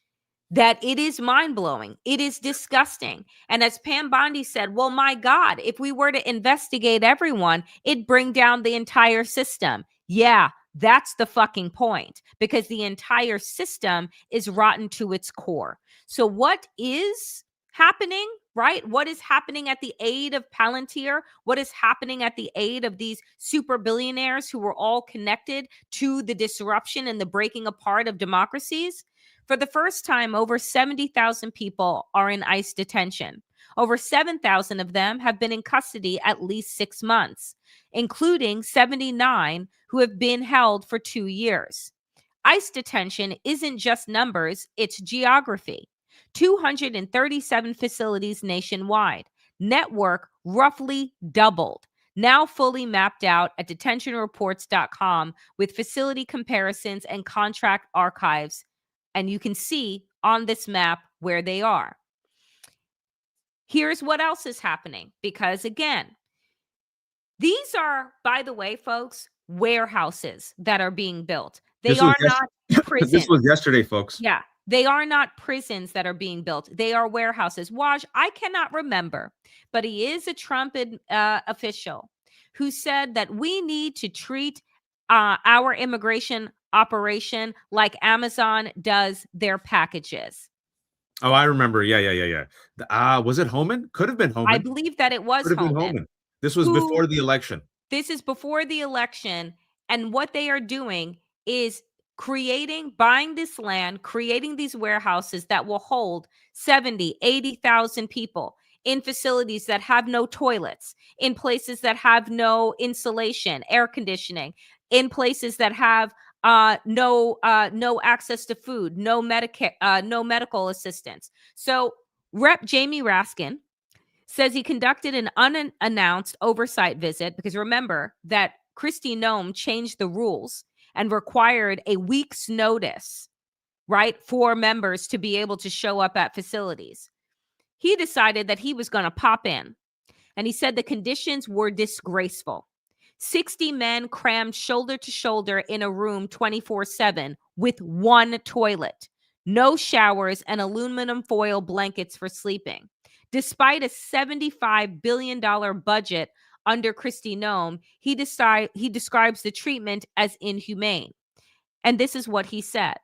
that it is mind-blowing. It is disgusting. And as Pam Bondi said, well, my God, if we were to investigate everyone, it'd bring down the entire system. Yeah, that's the fucking point, because the entire system is rotten to its core. So what is happening, right? What is happening at the aid of Palantir? What is happening at the aid of these super billionaires who were all connected to the disruption and the breaking apart of democracies? For the first time, over 70,000 people are in ICE detention. Over 7,000 of them have been in custody at least 6 months, including 79 who have been held for 2 years. ICE detention isn't just numbers, it's geography. 237 facilities nationwide, network roughly doubled, now fully mapped out at detentionreports.com with facility comparisons and contract archives. And you can see on this map where they are. Here's what else is happening, because again, these are, by the way, folks, warehouses that are being built. They are not prisons. This was yesterday, folks. Yeah, they are not prisons that are being built. They are warehouses. Waj, I cannot remember, but he is a Trump official who said that we need to treat our immigration operation like Amazon does their packages. Oh, I remember. Yeah. Was it Homan? Could have been Homan. I believe that it was Homan. This was before the election. This is before the election. And what they are doing is buying this land, creating these warehouses that will hold 70, 80,000 people in facilities that have no toilets, in places that have no insulation, air conditioning, in places that have no access to food, no medical assistance. So Rep. Jamie Raskin says he conducted an unannounced oversight visit, because remember that Kristi Noem changed the rules and required a week's notice, right, for members to be able to show up at facilities. He decided that he was going to pop in, and he said the conditions were disgraceful. 60 men crammed shoulder to shoulder in a room 24/7 with one toilet, no showers, and aluminum foil blankets for sleeping. Despite a $75 billion budget under Kristi Noem, he describes the treatment as inhumane. And this is what he said.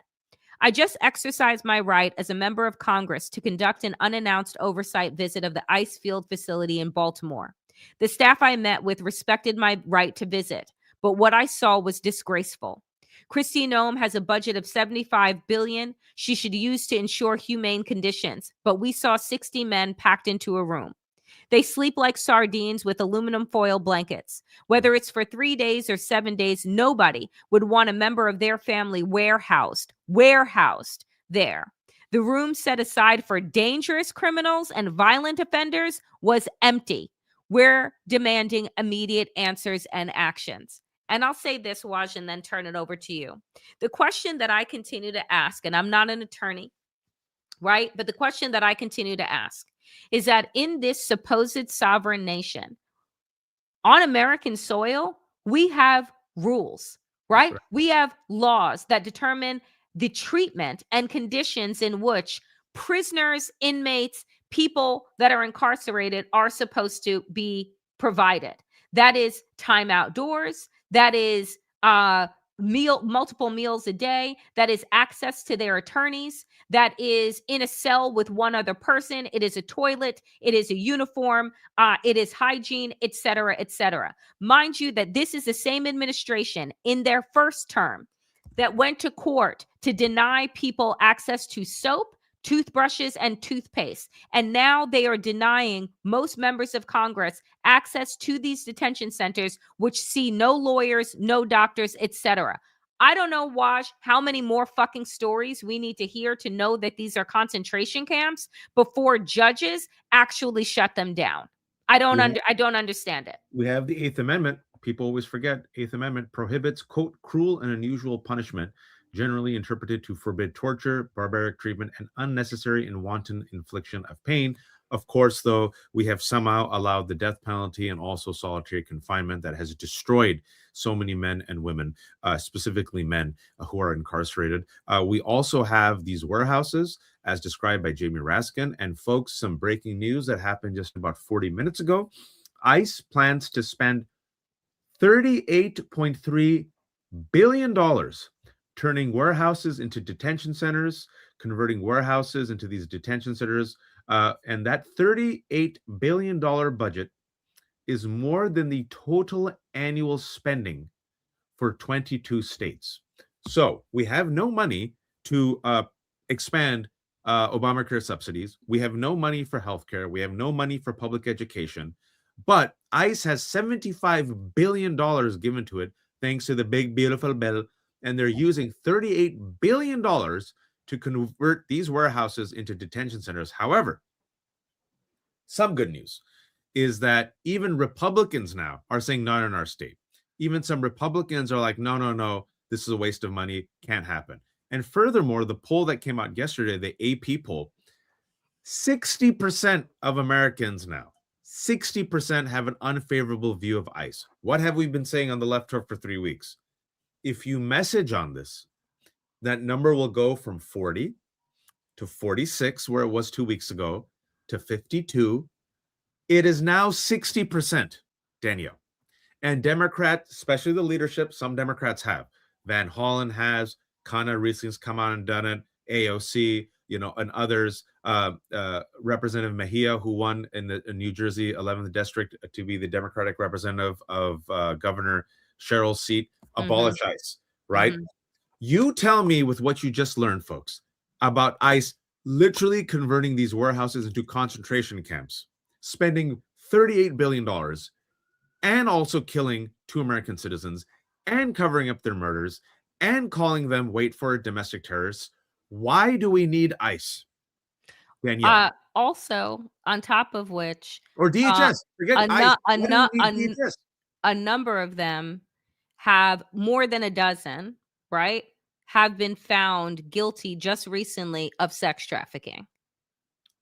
I just exercised my right as a member of Congress to conduct an unannounced oversight visit of the ICE field facility in Baltimore. The staff I met with respected my right to visit, but what I saw was disgraceful. Kristi Noem has a budget of $75 billion she should use to ensure humane conditions, but we saw 60 men packed into a room. They sleep like sardines with aluminum foil blankets. Whether it's for 3 days or 7 days, nobody would want a member of their family warehoused there. The room set aside for dangerous criminals and violent offenders was empty. We're demanding immediate answers and actions. And I'll say this, Waj, and then turn it over to you. The question that I continue to ask, and I'm not an attorney, right? But the question that I continue to ask is that in this supposed sovereign nation, on American soil, we have rules, right? We have laws that determine the treatment and conditions in which prisoners, inmates, people that are incarcerated are supposed to be provided. That is time outdoors. That is multiple meals a day. That is access to their attorneys. That is in a cell with one other person. It is a toilet. It is a uniform. It is hygiene, etc., etc. Mind you that this is the same administration in their first term that went to court to deny people access to soap, toothbrushes, and toothpaste. And now they are denying most members of Congress access to these detention centers, which see no lawyers, no doctors, etc. I don't know, Waj, how many more fucking stories we need to hear to know that these are concentration camps before judges actually shut them down. I don't understand it. We have the Eighth Amendment. People always forget. Eighth Amendment prohibits, quote, cruel and unusual punishment, generally interpreted to forbid torture, barbaric treatment, and unnecessary and wanton infliction of pain. Of course, though, we have somehow allowed the death penalty and also solitary confinement that has destroyed so many men and women, specifically men who are incarcerated. We also have these warehouses, as described by Jamie Raskin. And folks, some breaking news that happened just about 40 minutes ago. ICE plans to spend $38.3 billion turning warehouses into detention centers, converting warehouses into these detention centers. And that $38 billion budget is more than the total annual spending for 22 states. So we have no money to expand Obamacare subsidies. We have no money for healthcare. We have no money for public education. But ICE has $75 billion given to it, thanks to the big, beautiful bill. And they're using $38 billion to convert these warehouses into detention centers. However, some good news. is that even Republicans now are saying not in our state. Even some Republicans are like, no, no, no, this is a waste of money, can't happen. And furthermore, the poll that came out yesterday, the AP poll, 60% of Americans now, 60% have an unfavorable view of ICE. What have we been saying on the left hook for 3 weeks? If you message on this, that number will go from 40 to 46, where it was 2 weeks ago, to 52. It is now 60%, Danielle. And Democrats, especially the leadership, some Democrats have. Van Hollen has, Kana recently has come out and done it, AOC, and others. Representative Mejia, who won in the New Jersey 11th district to be the Democratic representative of Governor Cheryl's seat, abolish ICE, right? You tell me, with what you just learned, folks, about ICE literally converting these warehouses into concentration camps, spending $38 billion, and also killing 2 American citizens, and covering up their murders, and calling them, wait for it, domestic terrorists. Why do we need ICE, Danielle? Also, on top of which, or DHS? Forget ICE. Why do we need DHS? A number of them have, more than a dozen, right, have been found guilty just recently of sex trafficking.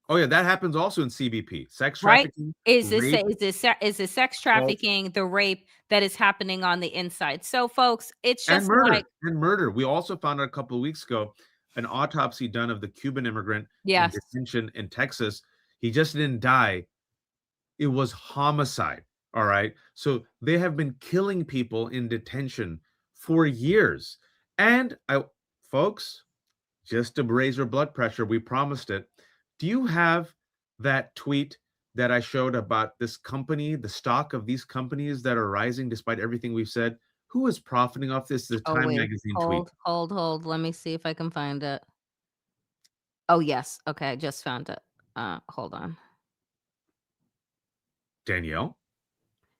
Oh yeah, that happens also in CBP. Sex trafficking. Right? Is the sex trafficking, the rape that is happening on the inside? So, folks, it's just murder. We also found out a couple of weeks ago an autopsy done of the Cuban immigrant in detention in Texas. He just didn't die. It was homicide. All right. So they have been killing people in detention for years. And folks, just to raise your blood pressure, we promised it. Do you have that tweet that I showed about this company, the stock of these companies that are rising despite everything we've said? Who is profiting off this? The Time magazine tweet. Hold. Let me see if I can find it. Oh, yes. Okay, I just found it. Hold on. Danielle?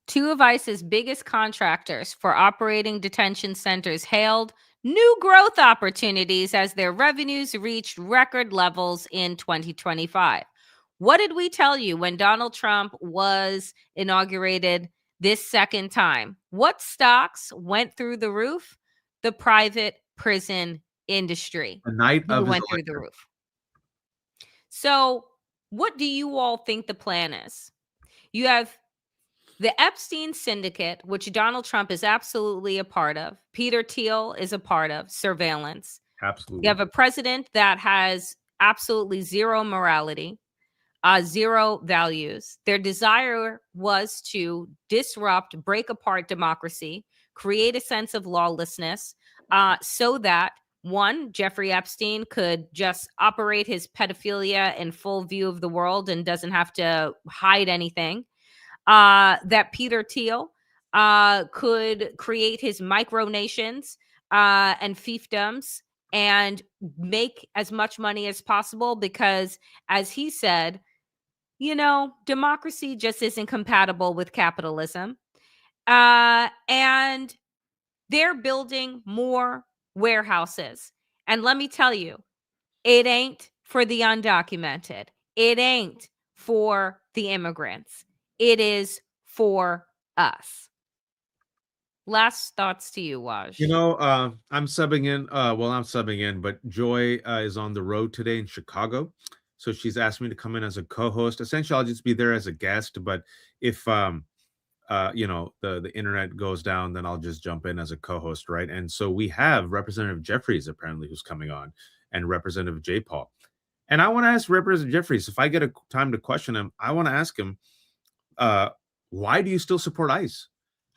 2 of ICE's biggest contractors for operating detention centers hailed new growth opportunities as their revenues reached record levels in 2025. What did we tell you when Donald Trump was inaugurated this second time? What stocks went through the roof? The private prison industry. The night of went through the roof. So, what do you all think the plan is? You have the Epstein syndicate, which Donald Trump is absolutely a part of. Peter Thiel is a part of. Surveillance. Absolutely. You have a president that has absolutely zero morality, zero values. Their desire was to disrupt, break apart democracy, create a sense of lawlessness, so that, one, Jeffrey Epstein could just operate his pedophilia in full view of the world and doesn't have to hide anything. That Peter Thiel could create his micronations and fiefdoms and make as much money as possible because, as he said, democracy just isn't compatible with capitalism. And they're building more warehouses. And let me tell you, it ain't for the undocumented. It ain't for the immigrants. It is for us. Last thoughts to you, Waj. I'm subbing in. I'm subbing in, but Joy is on the road today in Chicago. So she's asked me to come in as a co-host. Essentially, I'll just be there as a guest. But if the internet goes down, then I'll just jump in as a co-host, right? And so we have Representative Jeffries apparently who's coming on, and Representative J. Paul. And I want to ask Representative Jeffries, if I get a time to question him, I want to ask him, why do you still support ICE?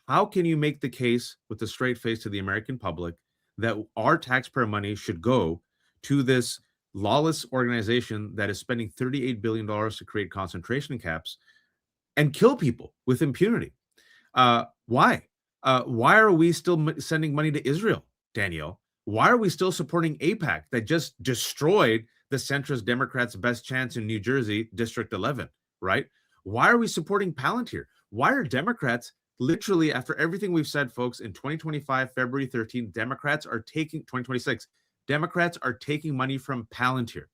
How can you make the case with a straight face to the American public that our taxpayer money should go to this lawless organization that is spending $38 billion to create concentration camps and kill people with impunity? Why? Why are we still sending money to Israel, Danielle? Why are we still supporting AIPAC that just destroyed the centrist Democrats' best chance in New Jersey, District 11, right? Why are we supporting Palantir? Why are Democrats, literally, after everything we've said, folks, in 2025, February 13th, 2026, Democrats are taking money from Palantir.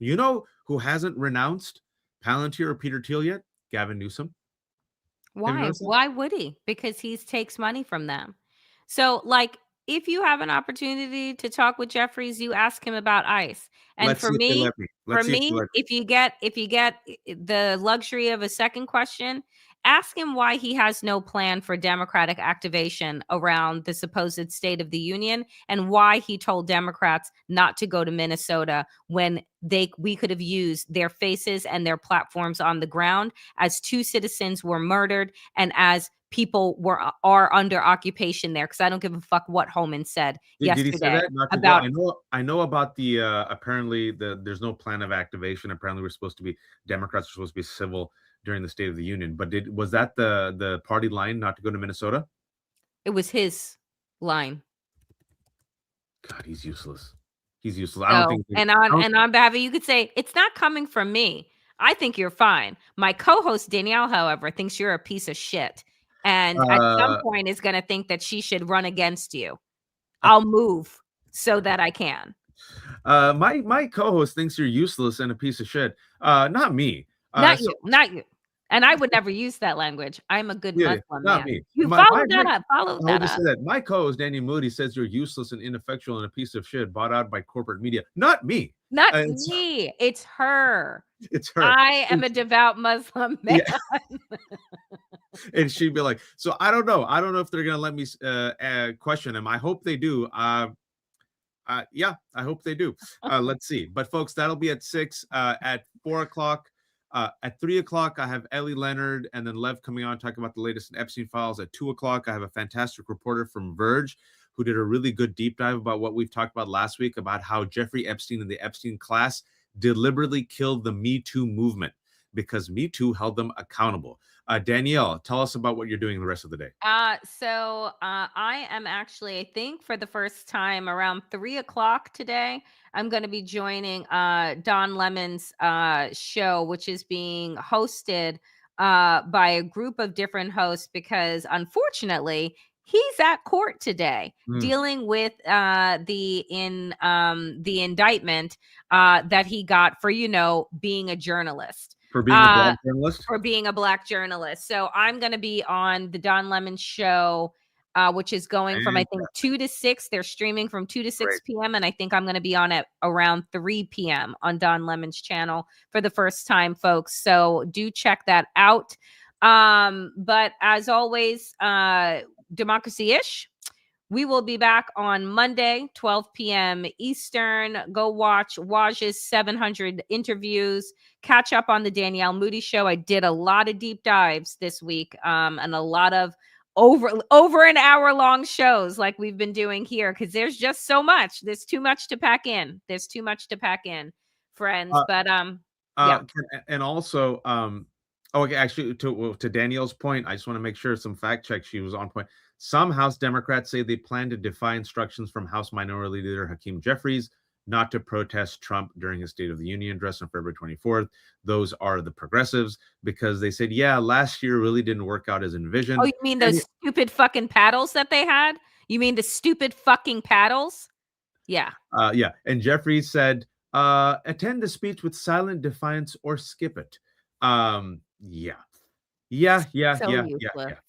You know who hasn't renounced Palantir or Peter Thiel yet? Gavin Newsom. Why? Why would he? Because he takes money from them. So, like, if you have an opportunity to talk with Jeffries, you ask him about ICE. And Let's see if they let me. Let's see if they let me. if you get the luxury of a second question, ask him why he has no plan for Democratic activation around the supposed State of the Union, and why he told Democrats not to go to Minnesota when we could have used their faces and their platforms on the ground as 2 citizens were murdered and as people are under occupation there, because I don't give a fuck what Homan said yesterday. Did he say that? Not to about go. I know about the apparently there's no plan of activation. Apparently Democrats are supposed to be civil during the State of the Union. But was that the party line not to go to Minnesota? It was his line. God, he's useless. He's useless. I don't think. And on Bavi, you could say it's not coming from me. I think you're fine. My co-host Danielle, however, thinks you're a piece of shit. And at some point is going to think that she should run against you. I'll move so that I can. My co-host thinks you're useless and a piece of shit. Not me. Not you. And I would never use that language. I'm a good Muslim not man. Me. You follow that up. Say that. My co-host Danny Moody says you're useless and ineffectual and a piece of shit bought out by corporate media. Not me. Not me. It's her. It's her. I am a devout Muslim man. Yeah. And she'd be like, so I don't know. I don't know if they're gonna let me question him. I hope they do. Yeah, I hope they do. Let's see. But folks, that'll be at 6, at 4 o'clock. At 3 o'clock, I have Ellie Leonard and then Lev coming on talking about the latest in Epstein files. At 2 o'clock, I have a fantastic reporter from Verge who did a really good deep dive about what we've talked about last week, about how Jeffrey Epstein and the Epstein class deliberately killed the Me Too movement because Me Too held them accountable. Danielle, tell us about what you're doing the rest of the day. So I am actually, I think for the first time around 3 o'clock today, I'm going to be joining Don Lemon's show, which is being hosted by a group of different hosts because unfortunately he's at court today dealing with the indictment that he got for, being a journalist. For being a black journalist? For being a black journalist. So I'm going to be on the Don Lemon show, which is going from, I think, 2 to 6. They're streaming from 2 to 6 p.m. And I think I'm going to be on at around 3 p.m. on Don Lemon's channel for the first time, folks. So do check that out. But as always, democracy-ish. We will be back on Monday, 12 p.m. Eastern. Go watch Waj's 700 interviews. Catch up on the Danielle Moody Show. I did a lot of deep dives this week and a lot of over an hour long shows like we've been doing here because there's just so much. There's too much to pack in. Friends. Yeah. And also, okay, actually, to Danielle's point, I just want to make sure some fact check. She was on point. Some House Democrats say they plan to defy instructions from House Minority Leader Hakeem Jeffries not to protest Trump during his State of the Union address on February 24th. Those are the progressives because they said, yeah, last year really didn't work out as envisioned. Oh, you mean those stupid fucking paddles that they had? You mean the stupid fucking paddles? Yeah. Yeah. And Jeffries said, attend the speech with silent defiance or skip it. Yeah.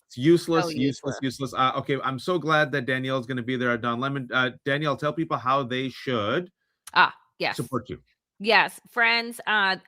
It's useless. Okay, I'm so glad that Danielle's going to be there at Don Lemon. Danielle, tell people how they should support you. Yes, friends,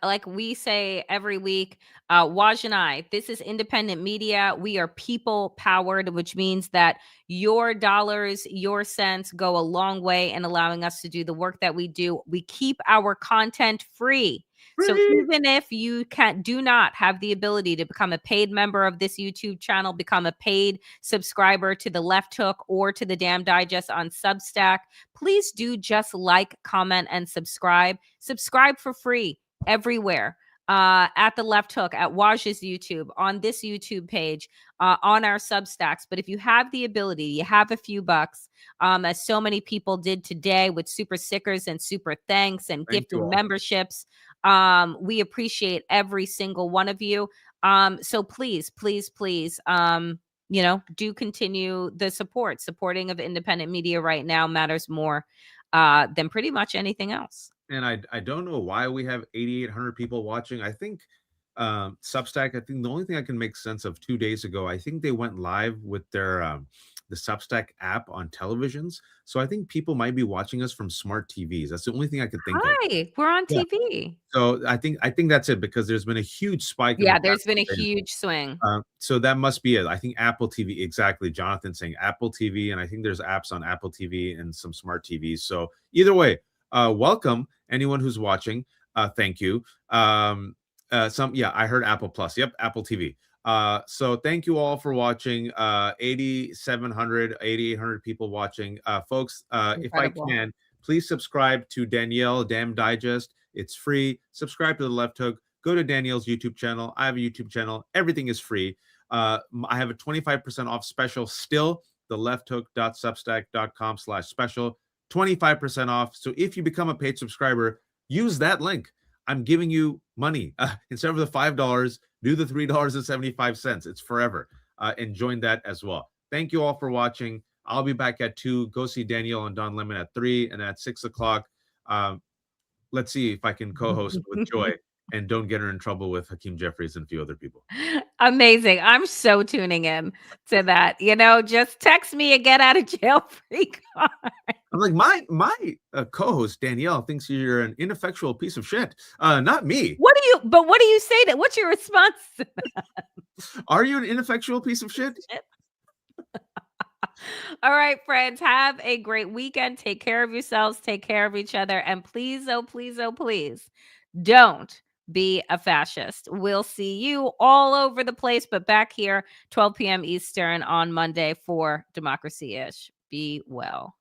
like we say every week, Waj and I, this is independent media. We are people powered, which means that your dollars, your cents go a long way in allowing us to do the work that we do. We keep our content free. So even if you do not have the ability to become a paid member of this YouTube channel, become a paid subscriber to the Left Hook or to the Damn Digest on Substack, please do just like, comment, and subscribe. Subscribe for free everywhere. At the Left Hook, at Waj's YouTube, on this YouTube page, on our Substacks. But if you have the ability, you have a few bucks, as so many people did today with super stickers and super thanks and gifted memberships. We appreciate every single one of you. So please, do continue the supporting of independent media right now matters more than pretty much anything else. And I don't know why we have 8,800 people watching. I think Substack, I think the only thing I can make sense of 2 days ago, I think they went live with their the Substack app on televisions. So I think people might be watching us from smart TVs. That's the only thing I could think of. Hi, we're on Yeah. TV. So I think that's it, because there's been a huge spike in Yeah, the there's been a past few days. huge swing. So that must be it. I think Apple TV, exactly. Jonathan saying Apple TV, and I think there's apps on Apple TV and some smart TVs. So either way, welcome anyone who's watching. Thank you. I heard Apple Plus. Yep, Apple TV. So thank you all for watching. 8,800 people watching. Folks, if I Incredible. can, please subscribe to Danielle Dam Digest. It's free. Subscribe to The Left Hook. Go to Danielle's YouTube channel. I have a YouTube channel. Everything is free. I have a 25% off special still, thelefthook.substack.com/special. 25% off. So if you become a paid subscriber, use that link. I'm giving you money. Instead of the $5, do the $3.75. It's forever. And join that as well. Thank you all for watching. I'll be back at 2. Go see Danielle and Don Lemon at 3, and at 6 o'clock. Let's see if I can co-host with Joy and don't get her in trouble with Hakeem Jeffries and a few other people. Amazing. I'm so tuning in to that. Just text me a get out of jail free card. I'm like, my co-host Danielle thinks you're an ineffectual piece of shit. Not me. What do you say to? What's your response to that? Are you an ineffectual piece of shit? All right, friends, have a great weekend. Take care of yourselves. Take care of each other. And please, oh, please, oh, please, don't be a fascist. We'll see you all over the place, but back here, 12 p.m. Eastern on Monday for Democracy-ish. Be well.